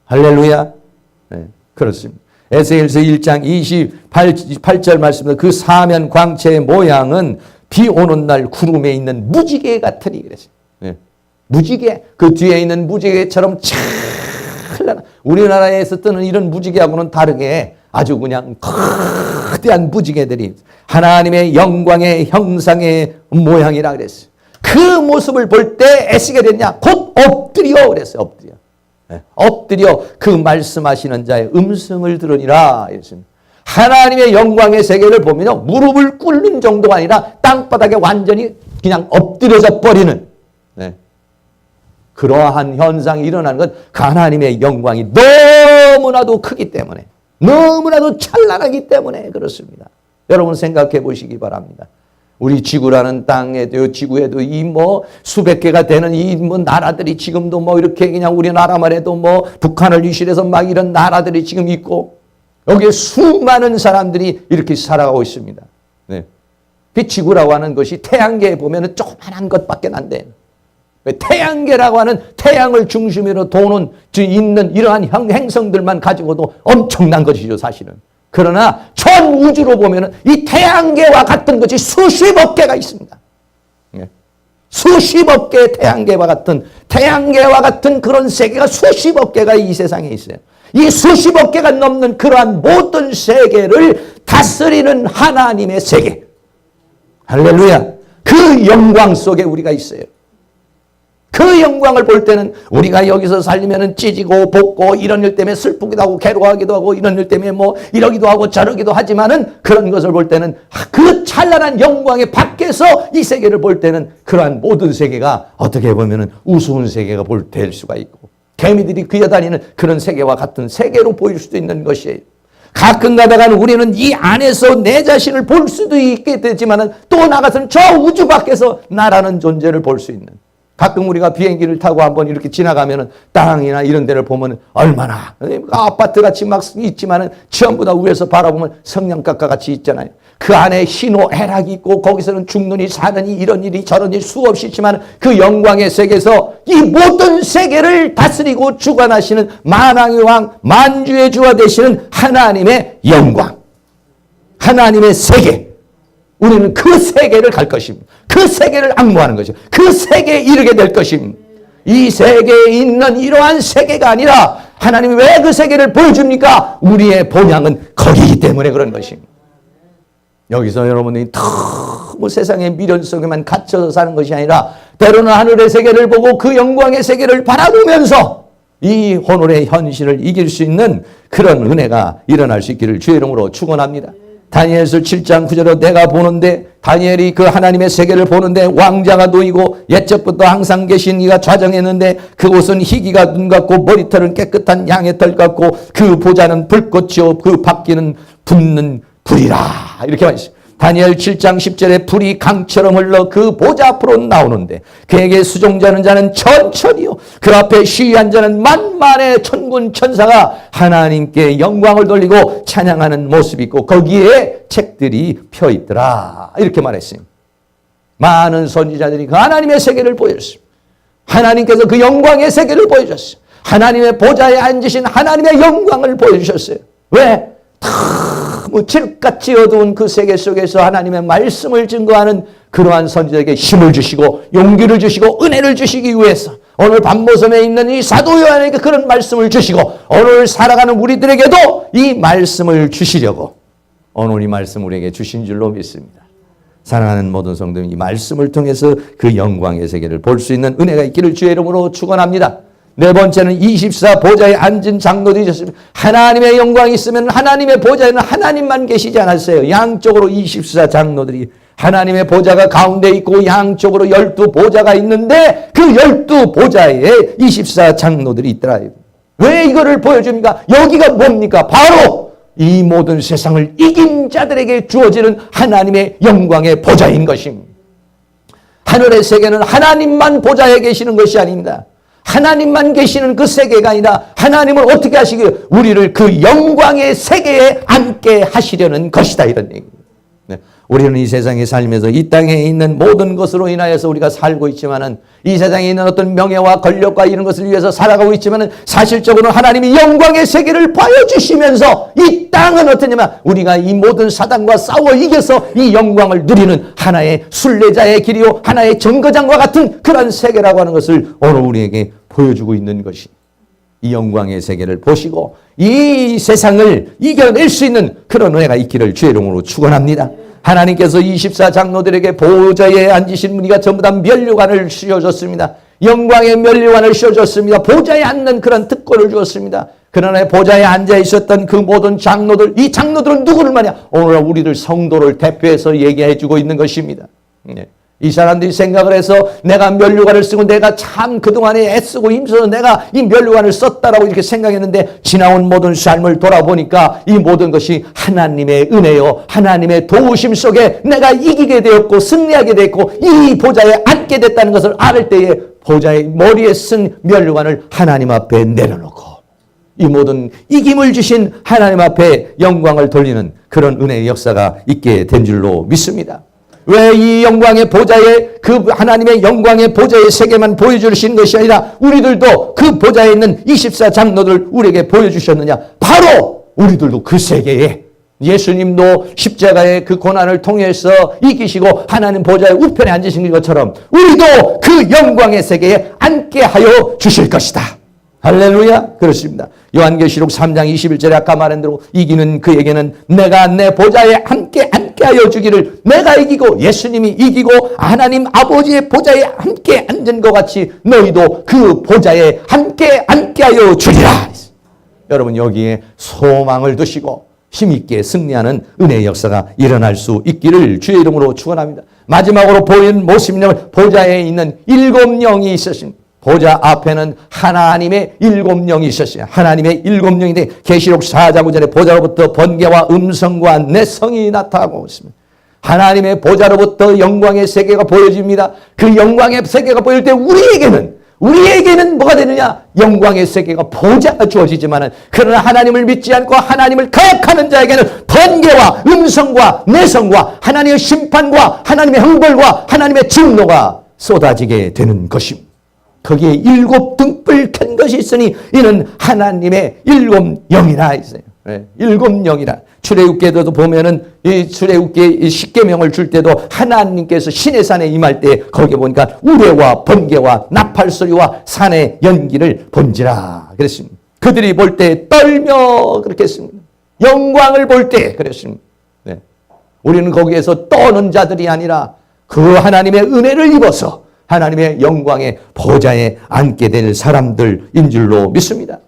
할렐루야. 네, 그렇습니다. 에스겔서 1장 28절 말씀입니다. 그 사면 광채의 모양은 비 오는 날 구름에 있는 무지개 같으니 그랬어요. 네. 무지개, 그 뒤에 있는 무지개처럼 찬란한, 우리나라에서 뜨는 이런 무지개하고는 다르게 아주 그냥 거대한 무지개들이 하나님의 영광의 형상의 모양이라 그랬어요. 그 모습을 볼 때 에스겔이 됐냐? 곧 엎드려 그랬어요. 엎드려. 네. 엎드려 그 말씀하시는 자의 음성을 들으니라 이랬습니다. 하나님의 영광의 세계를 보면 무릎을 꿇는 정도가 아니라 땅바닥에 완전히 그냥 엎드려져 버리는, 네. 그러한 현상이 일어나는 건 그 하나님의 영광이 너무나도 크기 때문에, 너무나도 찬란하기 때문에 그렇습니다. 여러분 생각해 보시기 바랍니다. 우리 지구라는 땅에도, 지구에도 이 수백 개가 되는 이 나라들이 지금도 이렇게 그냥 우리나라만 해도 북한을 유실해서 막 이런 나라들이 지금 있고, 여기에 수많은 사람들이 이렇게 살아가고 있습니다. 네. 그 지구라고 하는 것이 태양계에 보면 조그만한 것밖에 안 돼요. 태양계라고 하는 태양을 중심으로 도는 있는 이러한 행성들만 가지고도 엄청난 것이죠, 사실은. 그러나 전 우주로 보면 이 태양계와 같은 것이 수십억 개가 있습니다. 수십억 개의 태양계와 같은 그런 세계가 수십억 개가 이 세상에 있어요. 이 수십억 개가 넘는 그러한 모든 세계를 다스리는 하나님의 세계. 할렐루야. 그 영광 속에 우리가 있어요. 그 영광을 볼 때는 우리가 여기서 살리면은 찢고 볶고 이런 일 때문에 슬프기도 하고 괴로워하기도 하고 이런 일 때문에 이러기도 하고 저러기도 하지만은 그런 것을 볼 때는 그 찬란한 영광의 밖에서 이 세계를 볼 때는 그러한 모든 세계가 어떻게 보면은 우스운 세계가 될 수가 있고 개미들이 기어다니는 그런 세계와 같은 세계로 보일 수도 있는 것이에요. 가끔 가다가는 우리는 이 안에서 내 자신을 볼 수도 있게 되지만은 또 나가서는 저 우주 밖에서 나라는 존재를 볼 수 있는, 가끔 우리가 비행기를 타고 한번 이렇게 지나가면은 땅이나 이런 데를 보면 얼마나 아파트 같이 막 있지만은 전부 다 위에서 바라보면 성냥갑과 같이 있잖아요. 그 안에 희노애락이 있고 거기서는 죽느니 사느니 이런 일이 저런 일 수없이 있지만 그 영광의 세계에서 이 모든 세계를 다스리고 주관하시는 만왕의 왕 만주의 주가 되시는 하나님의 영광, 하나님의 세계, 우리는 그 세계를 갈 것입니다. 그 세계를 앙모하는 것이죠. 그 세계에 이르게 될 것입니다. 이 세계에 있는 이러한 세계가 아니라 하나님이 왜 그 세계를 보여줍니까? 우리의 본향은 거기이기 때문에 그런 것입니다. 여기서 여러분들이 너무 세상의 미련 속에만 갇혀서 사는 것이 아니라 때로는 하늘의 세계를 보고 그 영광의 세계를 바라보면서 이 오늘의 현실을 이길 수 있는 그런 은혜가 일어날 수 있기를 주의 이름으로 축원합니다. 다니엘서 7장 9절로 내가 보는데, 다니엘이 그 하나님의 세계를 보는데 왕자가 놓이고 옛적부터 항상 계신 이가 좌정했는데 그곳은 희기가 눈 같고 머리털은 깨끗한 양의 털 같고 그 보좌는 불꽃이요 그 바퀴는 붙는 불이라. 이렇게 말했어요. 다니엘 7장 10절에 불이 강처럼 흘러 그 보좌 앞으로 나오는데 그에게 수종자는 자는 천천히요 그 앞에 시위한 자는 만만의 천군 천사가 하나님께 영광을 돌리고 찬양하는 모습이 있고 거기에 책들이 펴 있더라. 이렇게 말했습니다. 많은 선지자들이 그 하나님의 세계를 보여줬습니다. 하나님께서 그 영광의 세계를 보여줬어요. 하나님의 보좌에 앉으신 하나님의 영광을 보여주셨어요. 왜? 너무 칠흑같이 어두운 그 세계 속에서 하나님의 말씀을 증거하는 그러한 선지자에게 힘을 주시고 용기를 주시고 은혜를 주시기 위해서 오늘 밤모섬에 있는 이 사도 요한에게 그런 말씀을 주시고 오늘 살아가는 우리들에게도 이 말씀을 주시려고 오늘 이 말씀 우리에게 주신 줄로 믿습니다. 사랑하는 모든 성도님, 이 말씀을 통해서 그 영광의 세계를 볼 수 있는 은혜가 있기를 주의 이름으로 축원합니다. 네 번째는 24 보좌에 앉은 장로들이 있었습니다. 하나님의 영광이 있으면 하나님의 보좌에는 하나님만 계시지 않았어요. 양쪽으로 24 장로들이 하나님의 보좌가 가운데 있고 양쪽으로 12보좌가 있는데 그 12보좌에 24 장로들이 있더라. 왜 이거를 보여줍니까? 여기가 뭡니까? 바로 이 모든 세상을 이긴 자들에게 주어지는 하나님의 영광의 보좌인 것입니다. 하늘의 세계는 하나님만 보좌에 계시는 것이 아닙니다. 하나님만 계시는 그 세계가 아니라 하나님을 어떻게 하시기에 우리를 그 영광의 세계에 앉게 하시려는 것이다 이런 얘기입니다. 네. 우리는 이 세상에 살면서 이 땅에 있는 모든 것으로 인하여서 우리가 살고 있지만은 이 세상에 있는 어떤 명예와 권력과 이런 것을 위해서 살아가고 있지만은 사실적으로는 하나님이 영광의 세계를 보여주시면서 이 땅은 어떠냐면 우리가 이 모든 사단과 싸워 이겨서 이 영광을 누리는 하나의 순례자의 길이요 하나의 정거장과 같은 그런 세계라고 하는 것을 오늘 우리에게 보여주고 있는 것이 이 영광의 세계를 보시고 이 세상을 이겨낼 수 있는 그런 은혜가 있기를 주의 이름으로 축원합니다. 하나님께서 24 장로들에게 보좌에 앉으신 분이가 전부 다 면류관을 씌워줬습니다. 영광의 면류관을 씌워줬습니다. 보좌에 앉는 그런 특권을 주었습니다. 그러나 보좌에 앉아 있었던 그 모든 장로들, 이 장로들은 누구를 말이야? 오늘 우리들 성도를 대표해서 얘기해 주고 있는 것입니다. 이 사람들이 생각을 해서 내가 면류관을 쓰고 내가 참 그동안에 애쓰고 힘써서 내가 이 면류관을 썼다라고 이렇게 생각했는데 지나온 모든 삶을 돌아보니까 이 모든 것이 하나님의 은혜요 하나님의 도우심 속에 내가 이기게 되었고 승리하게 됐고 이 보좌에 앉게 됐다는 것을 알 때에 보좌의 머리에 쓴 면류관을 하나님 앞에 내려놓고 이 모든 이김을 주신 하나님 앞에 영광을 돌리는 그런 은혜의 역사가 있게 된 줄로 믿습니다. 왜 이 영광의 보좌에 그 하나님의 영광의 보좌의 세계만 보여주신 것이 아니라 우리들도 그 보좌에 있는 24 장로들 우리에게 보여주셨느냐? 바로 우리들도 그 세계에 예수님도 십자가의 그 고난을 통해서 이기시고 하나님 보좌의 우편에 앉으신 것처럼 우리도 그 영광의 세계에 앉게 하여 주실 것이다. 할렐루야. 그렇습니다. 요한계시록 3장 21절에 아까 말한 대로 이기는 그에게는 내가 내 보좌에 함께 앉게 하여 주기를 내가 이기고 예수님이 이기고 하나님 아버지의 보좌에 함께 앉은 것 같이 너희도 그 보좌에 함께 앉게 하여 주리라. 여러분 여기에 소망을 두시고 힘있게 승리하는 은혜의 역사가 일어날 수 있기를 주의 이름으로 축원합니다. 마지막으로 보이는 모습이냐면 보좌에 있는 7영이 있었습니다. 보좌 앞에는 하나님의 7영이 있었어요. 하나님의 7영인데 계시록 4장 9절에 보좌로부터 번개와 음성과 내성이 나타나고 있습니다. 하나님의 보좌로부터 영광의 세계가 보여집니다. 그 영광의 세계가 보일 때 우리에게는 뭐가 되느냐? 영광의 세계가 보좌가 주어지지만은 그러나 하나님을 믿지 않고 하나님을 거역하는 자에게는 번개와 음성과 내성과 하나님의 심판과 하나님의 형벌과 하나님의 진노가 쏟아지게 되는 것입니다. 거기에 7 등불 켠 것이 있으니 이는 하나님의 7영이라 있어요. 7영이라. 출애굽기에도 보면은 이 출애굽기 십계명을 줄 때도 하나님께서 신의 산에 임할 때 거기에 보니까 우레와 번개와 나팔 소리와 산의 연기를 본지라 그랬습니다. 그들이 볼 때 떨며 그렇게 했습니다. 영광을 볼 때 그랬습니다. 네. 우리는 거기에서 떠는 자들이 아니라 그 하나님의 은혜를 입어서 하나님의 영광의 보좌에 앉게 될 사람들인 줄로 믿습니다.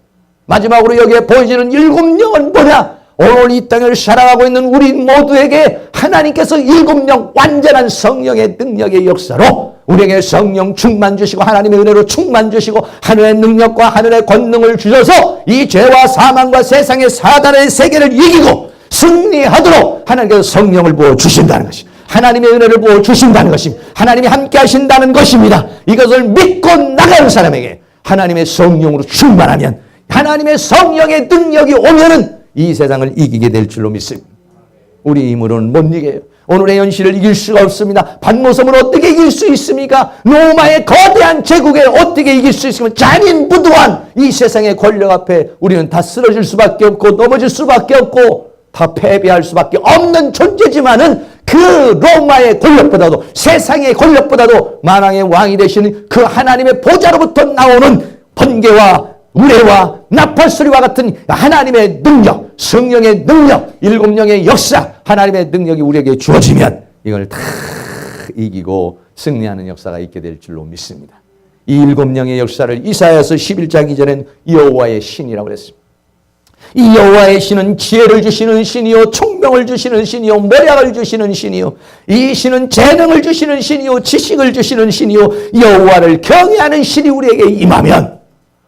마지막으로 여기에 보여지는 7영은 뭐냐? 오늘 이 땅을 살아가고 있는 우리 모두에게 하나님께서 7영 완전한 성령의 능력의 역사로 우리에게 성령 충만 주시고 하나님의 은혜로 충만 주시고 하늘의 능력과 하늘의 권능을 주셔서 이 죄와 사망과 세상의 사단의 세계를 이기고 승리하도록 하나님께서 성령을 부어주신다는 것입니다. 하나님의 은혜를 부어주신다는 것입니다. 하나님이 함께 하신다는 것입니다. 이것을 믿고 나가는 사람에게 하나님의 성령으로 충만하면, 하나님의 성령의 능력이 오면은 이 세상을 이기게 될 줄로 믿습니다. 우리 힘으로는 못 이겨요. 오늘의 현실을 이길 수가 없습니다. 반모섬을 어떻게 이길 수 있습니까? 로마의 거대한 제국에 어떻게 이길 수 있습니까? 잔인부도한 이 세상의 권력 앞에 우리는 다 쓰러질 수밖에 없고 넘어질 수밖에 없고 다 패배할 수밖에 없는 존재지만은 그 로마의 권력보다도, 세상의 권력보다도 만왕의 왕이 되시는 그 하나님의 보좌로부터 나오는 번개와 우레와 나팔소리와 같은 하나님의 능력, 성령의 능력, 7영의 역사, 하나님의 능력이 우리에게 주어지면 이걸 다 이기고 승리하는 역사가 있게 될 줄로 믿습니다. 이 7영의 역사를 이사야서 11장 이전엔 여호와의 신이라고 그랬습니다. 이 여호와의 신은 지혜를 주시는 신이요, 총명을 주시는 신이요, 모략을 주시는 신이요, 이 신은 재능을 주시는 신이요, 지식을 주시는 신이요, 여호와를 경외하는 신이 우리에게 임하면,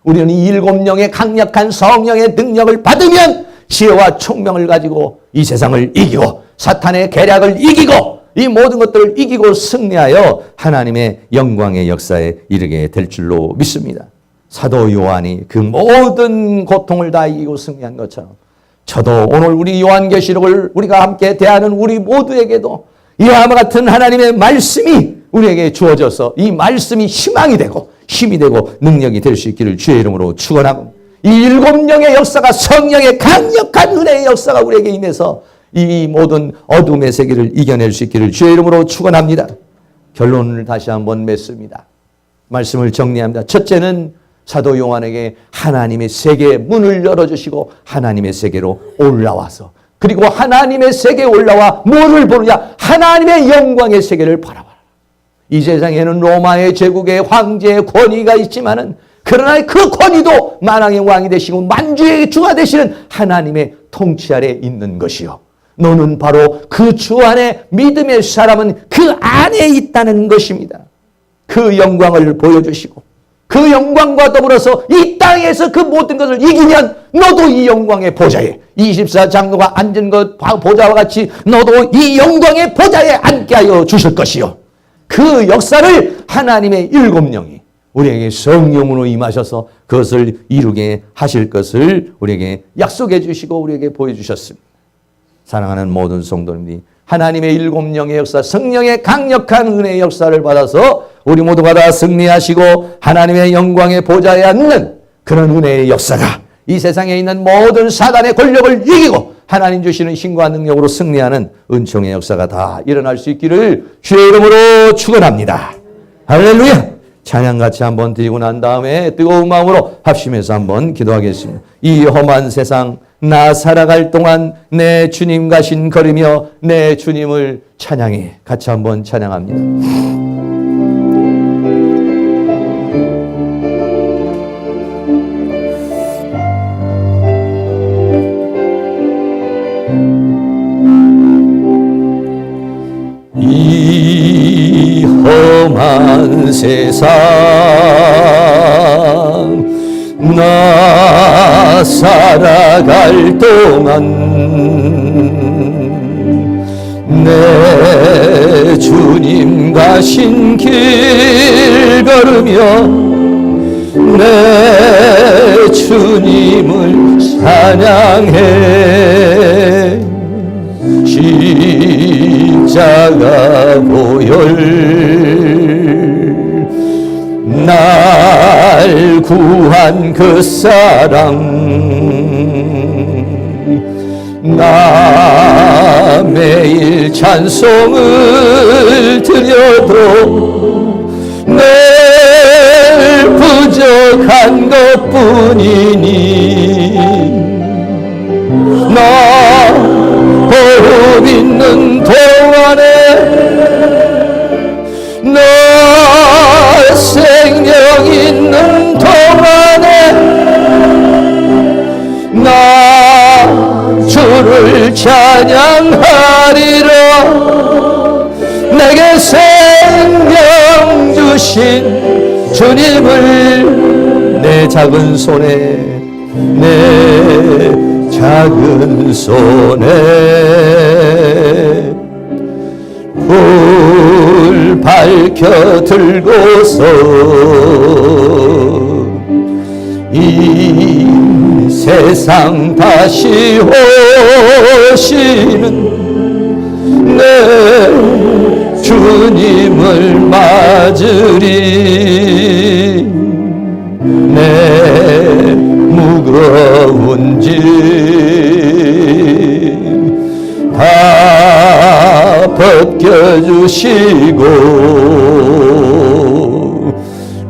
우리는 이 7영의 강력한 성령의 능력을 받으면 지혜와 총명을 가지고 이 세상을 이기고 사탄의 계략을 이기고 이 모든 것들을 이기고 승리하여 하나님의 영광의 역사에 이르게 될 줄로 믿습니다. 사도 요한이 그 모든 고통을 다 이기고 승리한 것처럼 저도 오늘 우리 요한계시록을 우리가 함께 대하는 우리 모두에게도 이와 같은 하나님의 말씀이 우리에게 주어져서 이 말씀이 희망이 되고 힘이 되고 능력이 될 수 있기를 주의 이름으로 축원하고, 이 7영의 역사가, 성령의 강력한 은혜의 역사가 우리에게 임해서 이 모든 어둠의 세계를 이겨낼 수 있기를 주의 이름으로 축원합니다. 결론을 다시 한번 맺습니다. 말씀을 정리합니다. 첫째는 사도 요한에게 하나님의 세계의 문을 열어주시고 하나님의 세계로 올라와서, 그리고 하나님의 세계에 올라와 뭐를 보느냐? 하나님의 영광의 세계를 바라봐라. 이 세상에는 로마의 제국의 황제의 권위가 있지만은, 그러나 그 권위도 만왕의 왕이 되시고 만주의 주가 되시는 하나님의 통치 아래 있는 것이요, 너는 바로 그 주 안에, 믿음의 사람은 그 안에 있다는 것입니다. 그 영광을 보여주시고 그 영광과 더불어서 이 땅에서 그 모든 것을 이기면 너도 이 영광의 보좌에, 24장로가 앉은 것 보좌와 같이 너도 이 영광의 보좌에 앉게 하여 주실 것이요, 그 역사를 하나님의 7영이 우리에게 성령으로 임하셔서 그것을 이루게 하실 것을 우리에게 약속해 주시고 우리에게 보여주셨습니다. 사랑하는 모든 성도님들이 하나님의 7영의 역사, 성령의 강력한 은혜의 역사를 받아서 우리 모두가 다 승리하시고 하나님의 영광의 보좌에 앉는 그런 은혜의 역사가 이 세상에 있는 모든 사단의 권력을 이기고 하나님 주시는 힘과 능력으로 승리하는 은총의 역사가 다 일어날 수 있기를 주의 이름으로 축원합니다. 할렐루야. 찬양 같이 한번 드리고 난 다음에 뜨거운 마음으로 합심해서 한번 기도하겠습니다. 이 험한 세상 나 살아갈 동안 내 주님 가신 걸으며 내 주님을 찬양해. 같이 한번 찬양합니다. 이 험한 세상 나 살아갈 동안 내 주님 가신 길 걸으며 내 주님을 찬양해. 십자가 보혈 날 구한 그 사랑 나 매일 찬송을 드려도 늘 부족한 것뿐이니 나 호흡 있는 동안에 나 생명 있는 동안에 나 주를 찬양하리라. 내게 생명 주신 주님을 내 작은 손에 내 작은 손에 불 밝혀 들고서 이 세상 다시 오시는 내 주님을 맞으리. 내 무거운 짐 다 벗겨주시고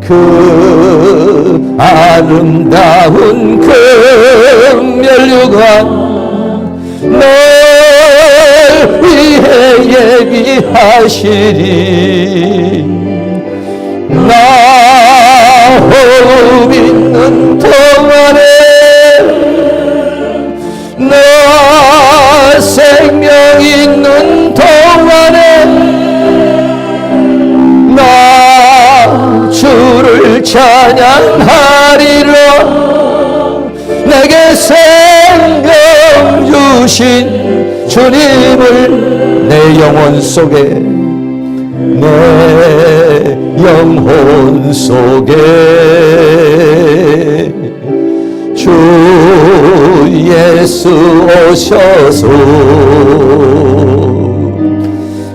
그 아름다운 금면류관 널 위해 예비하시리. 나 호흡 있는 동안에 나 생명 있는 동안에 나 주를 찬양하리라. 내게 생명 주신 주님을 내 영혼 속에 내 영혼 속에 주 예수 오셔서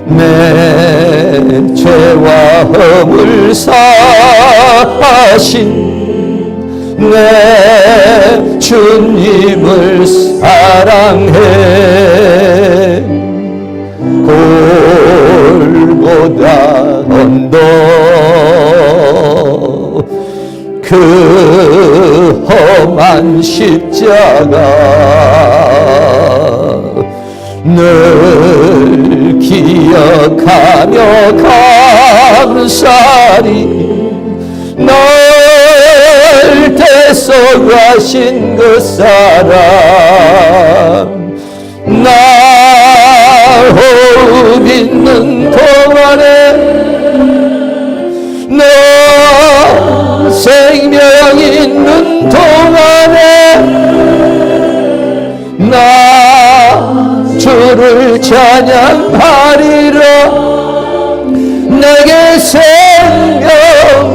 내 죄와 허물 사하신 내 주님을 사랑해. 골고다 언덕 그 험한 십자가 늘 기억하며 감사리. 널 대속하신 그 사랑 나 호흡 있는 동안에 너 생명 있는 동안에 나 주를 찬양하리라. 내게 생명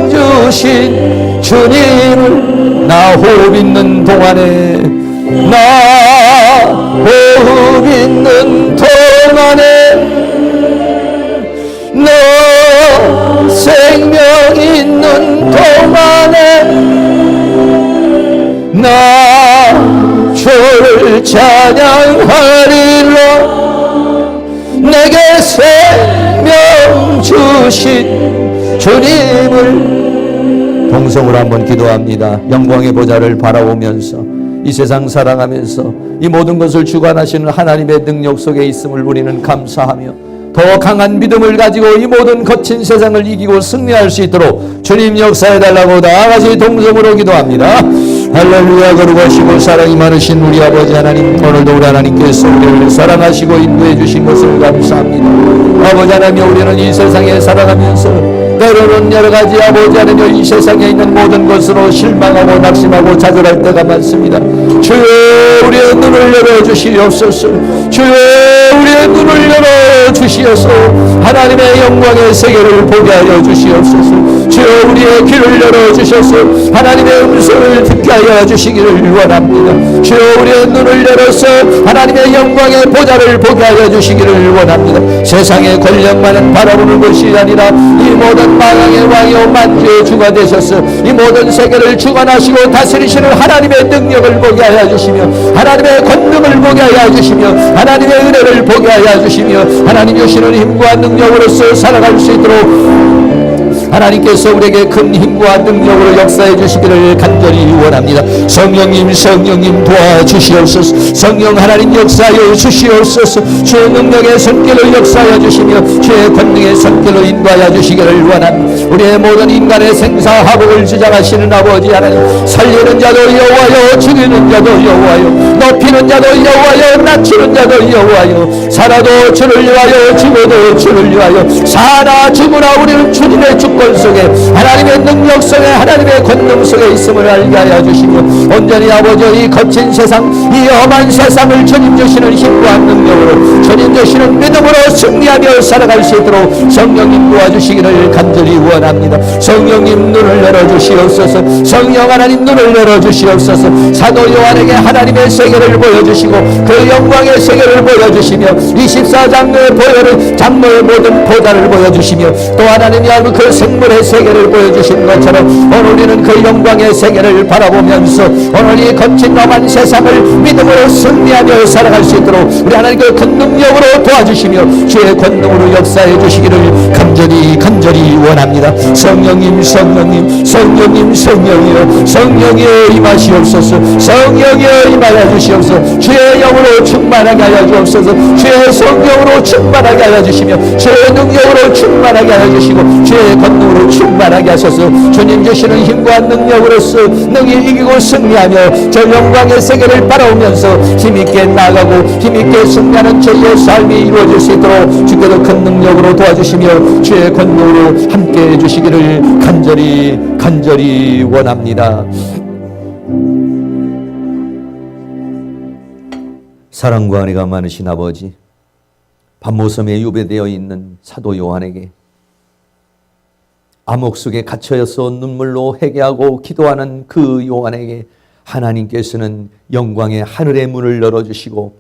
주신 주님을 나 호흡 있는 동안에 나 호흡 있는 동안에 너 생명 있는 동안에 나 주를 찬양하리라. 내게 생명 주신 주님을 동성으로 한번 기도합니다. 영광의 보좌를 바라보면서 이 세상 살아가면서 이 모든 것을 주관하시는 하나님의 능력 속에 있음을 우리는 감사하며 더 강한 믿음을 가지고 이 모든 거친 세상을 이기고 승리할 수 있도록 주님 역사해달라고 다같이 동성으로 기도합니다. 할렐루야. 거룩하시고 사랑이 많으신 우리 아버지 하나님, 오늘도 우리 하나님께서 우리를 사랑하시고 인도해 주신 것을 감사합니다. 아버지 하나님, 우리는 이 세상에 살아가면서 때로는 여러 가지 아버지 하나님 이 세상에 있는 모든 것으로 실망하고 낙심하고 좌절할 때가 많습니다. 주여 우리의 눈을 열어주시옵소서. 주여 우리의 눈을 열어주시옵소서. 하나님의 영광의 세계를 보게 하여 주시옵소서. 주여 우리의 귀를 열어주셔서 하나님의 음성을 듣게 하여 주시기를 원합니다. 주여 우리의 눈을 열어서 하나님의 영광의 보좌를 보게 하여 주시기를 원합니다. 세상의 권력만은 바라보는 것이 아니라 이 모든 만왕의 왕이요 만주의 주가 되셔서 이 모든 세계를 주관하시고 다스리시는 하나님의 능력을 보게 하여 주시며 하나님의 권능을 보게 하여 주시며 하나님의 은혜를 보게 하여 주시며 하나님 주시는 힘과 능력으로서 살아갈 수 있도록 하나님께서 우리에게 큰 힘과 능력으로 역사해 주시기를 간절히 원합니다. 성령님 도와주시옵소서. 성령 하나님 역사하여 주시옵소서. 주의 능력의 손길을 역사하여 주시며 주의 권능의 손길로 인도하여 주시기를 원합니다. 우리의 모든 인간의 생사화복을 주장하시는 아버지 하나님, 살리는 자도 여호와여, 죽이는 자도 여호와여, 높이는 자도 여호와여, 낮추는 자도 여호와여, 살아도 주를 위하여, 죽어도 주를 위하여, 사나 죽으나 우리는 주님의 축복 주권 속에 하나님의 능력 속에 하나님의 권능 속에 있음을 알게 하여 주시며 온전히 아버지 이 거친 세상 이 험한 세상을 주님 주시는 힘과 능력으로 주님 주시는 믿음으로 승리하며 살아갈 수 있도록 성령님 도와주시기를 간절히 원합니다. 성령님 눈을 열어주시옵소서. 성령 하나님 눈을 열어주시옵소서. 사도 요한에게 하나님의 세계를 보여주시고 그 영광의 세계를 보여주시며 24장로의 보혈을 장로의 모든 보좌를 보여주시며 또 하나님이 알고 그 생물의 세계를 보여주신 것처럼 오늘 우리는 그 영광의 세계를 바라보면서 오늘 이 거친 험한 세상을 믿음으로 승리하며 살아갈 수 있도록 우리 하나님 그 능력으로 도와주시며 주의 권능으로 역사해 주시기를 간절히 원합니다. 성령님 성령님 성령님 성령이여 성령이여 임하시옵소서. 성령이여 임하여 주시옵소서. 주의 영으로 충만하게 하여 주옵소서. 주의 성령으로 충만하게 하여 주시며 주의 능력으로 충만하게 하여 주시고 주의 권능으로 충만하게 하소서. 주님 주시는 힘과 능력으로서 능히 이기고 승리하며 저 영광의 세계를 바라오면서 힘있게 나아가고 힘있게 승리하는 저희의 삶이 이루어질 수 있도록 주께서 큰 능력으로 도와주시며 주의 권능으로 함께해 주시기를 간절히 원합니다. 사랑과 은혜가 많으신 아버지, 밤모섬에 유배되어 있는 사도 요한에게 암흑 속에 갇혀서 눈물로 회개하고 기도하는 그 요한에게 하나님께서는 영광의 하늘의 문을 열어주시고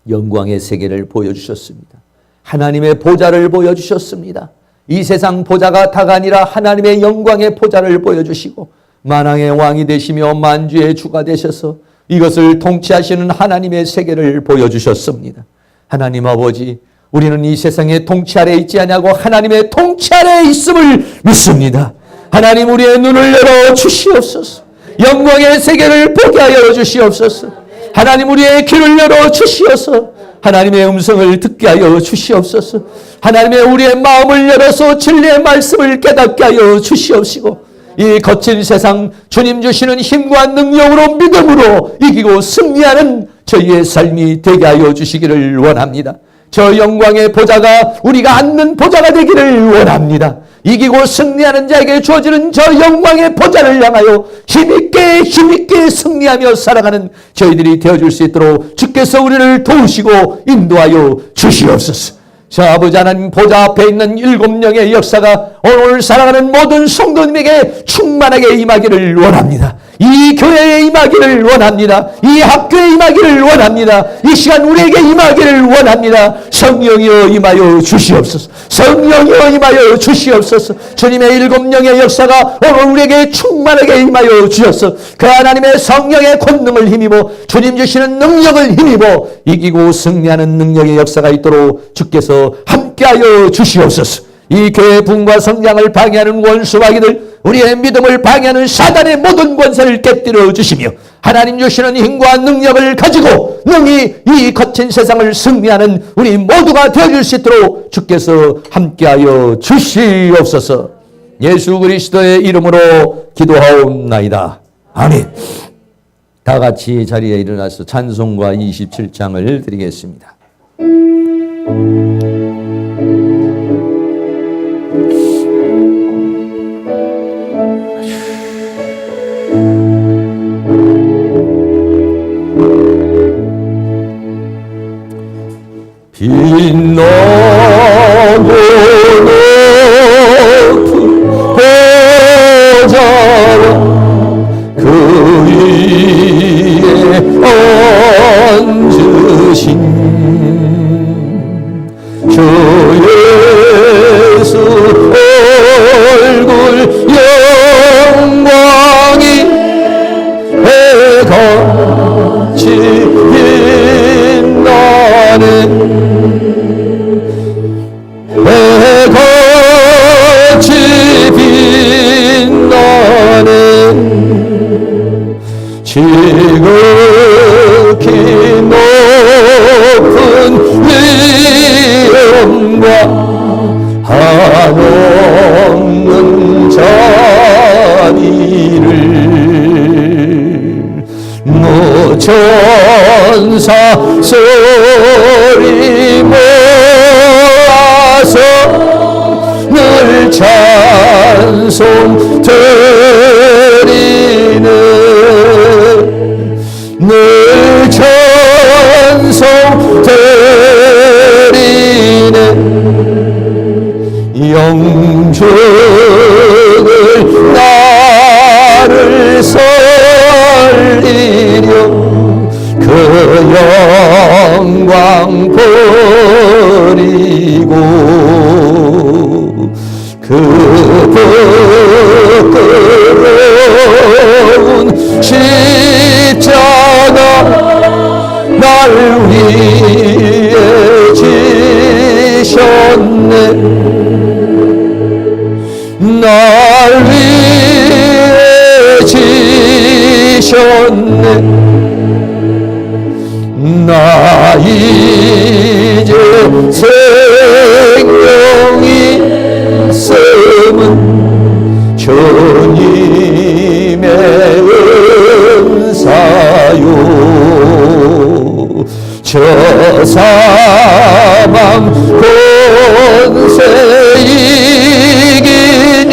영광의 세계를 보여주셨습니다. 하나님의 보좌를 보여주셨습니다. 이 세상 보좌가 다가 아니라 하나님의 영광의 보좌를 보여주시고 만왕의 왕이 되시며 만주의 주가 되셔서 이것을 통치하시는 하나님의 세계를 보여주셨습니다. 하나님 아버지, 우리는 이 세상의 통치 아래 있지 않냐고 하나님의 통치 아래 있음을 믿습니다. 하나님 우리의 눈을 열어 주시옵소서. 영광의 세계를 보게 하여 주시옵소서. 하나님 우리의 귀를 열어 주시옵소서. 하나님의 음성을 듣게 하여 주시옵소서. 하나님의 우리의 마음을 열어서 진리의 말씀을 깨닫게 하여 주시옵시고 이 거친 세상 주님 주시는 힘과 능력으로 믿음으로 이기고 승리하는 저희의 삶이 되게 하여 주시기를 원합니다. 저 영광의 보좌가 우리가 앉는 보좌가 되기를 원합니다. 이기고 승리하는 자에게 주어지는 저 영광의 보좌를 향하여 힘있게 승리하며 살아가는 저희들이 되어줄 수 있도록 주께서 우리를 도우시고 인도하여 주시옵소서. 자, 아버지 하나님 보좌 앞에 있는 7명의 역사가 오늘 살아가는 모든 성도님에게 충만하게 임하기를 원합니다. 이 교회에 임하기를 원합니다. 이 학교에 임하기를 원합니다. 이 시간 우리에게 임하기를 원합니다. 성령이여 임하여 주시옵소서. 성령이여 임하여 주시옵소서. 주님의 7명의 역사가 오늘 우리에게 충만하게 임하여 주셔서 그 하나님의 성령의 권능을 힘입어 주님 주시는 능력을 힘입어 이기고 승리하는 능력의 역사가 있도록 주께서 함께하여 주시옵소서. 이 교회의 부흥과 성장을 방해하는 원수마귀들, 우리의 믿음을 방해하는 사단의 모든 권세를 깨뜨려 주시며 하나님 주시는 힘과 능력을 가지고 능히 이 거친 세상을 승리하는 우리 모두가 되어줄 수 있도록 주께서 함께하여 주시옵소서. 예수 그리스도의 이름으로 기도하옵나이다. 아멘. 다 같이 자리에 일어나서 찬송가 27장을 드리겠습니다. 빛나고 높은 보좌와 그 위에 앉으신 주 예수 얼굴 영광이 해같이 빛나는 해같이 빛나는 지극히 높은 위엄과 한없는 자비를 무천사 소리 모아서 늘 찬양하리. 영주를 나를 살리려 그 영광 버리고 그 부끄러운 십자가 날 위해 지셨네. 날 위해 지셨네. 나 이제 생명이 있음은 주님의 은사요. 저 사망 권세 이기니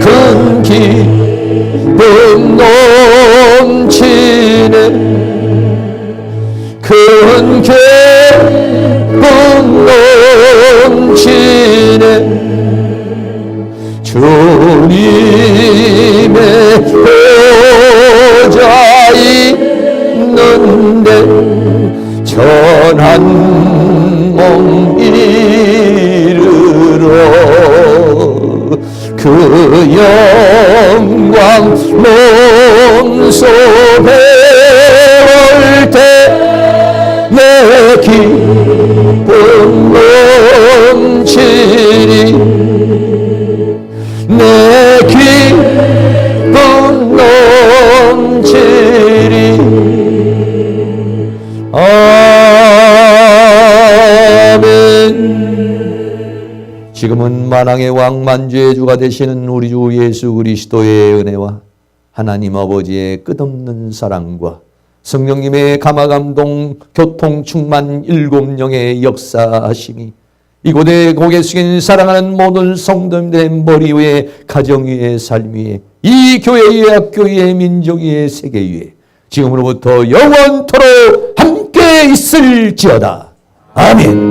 큰 기쁨 넘치네. 큰 기쁨 넘치네. 주님의 보좌에 있는데 전한 몸 이르러 그 영광 몸소 배울 때 내 기쁨 넘치리. 내 기쁨 넘치리. 아멘. 지금은 만왕의 왕 만주의 주가 되시는 우리 주 예수 그리스도의 은혜와 하나님 아버지의 끝없는 사랑과 성령님의 감화감동 교통 충만 일곱 영의 역사하심이 이곳에 고개 숙인 사랑하는 모든 성도님들의 머리 위에, 가정 위에, 삶 위에, 이 교회 위에, 학교 위에, 민족 위에, 세계 위에 지금으로부터 영원토록 함께 있을지어다. 아멘.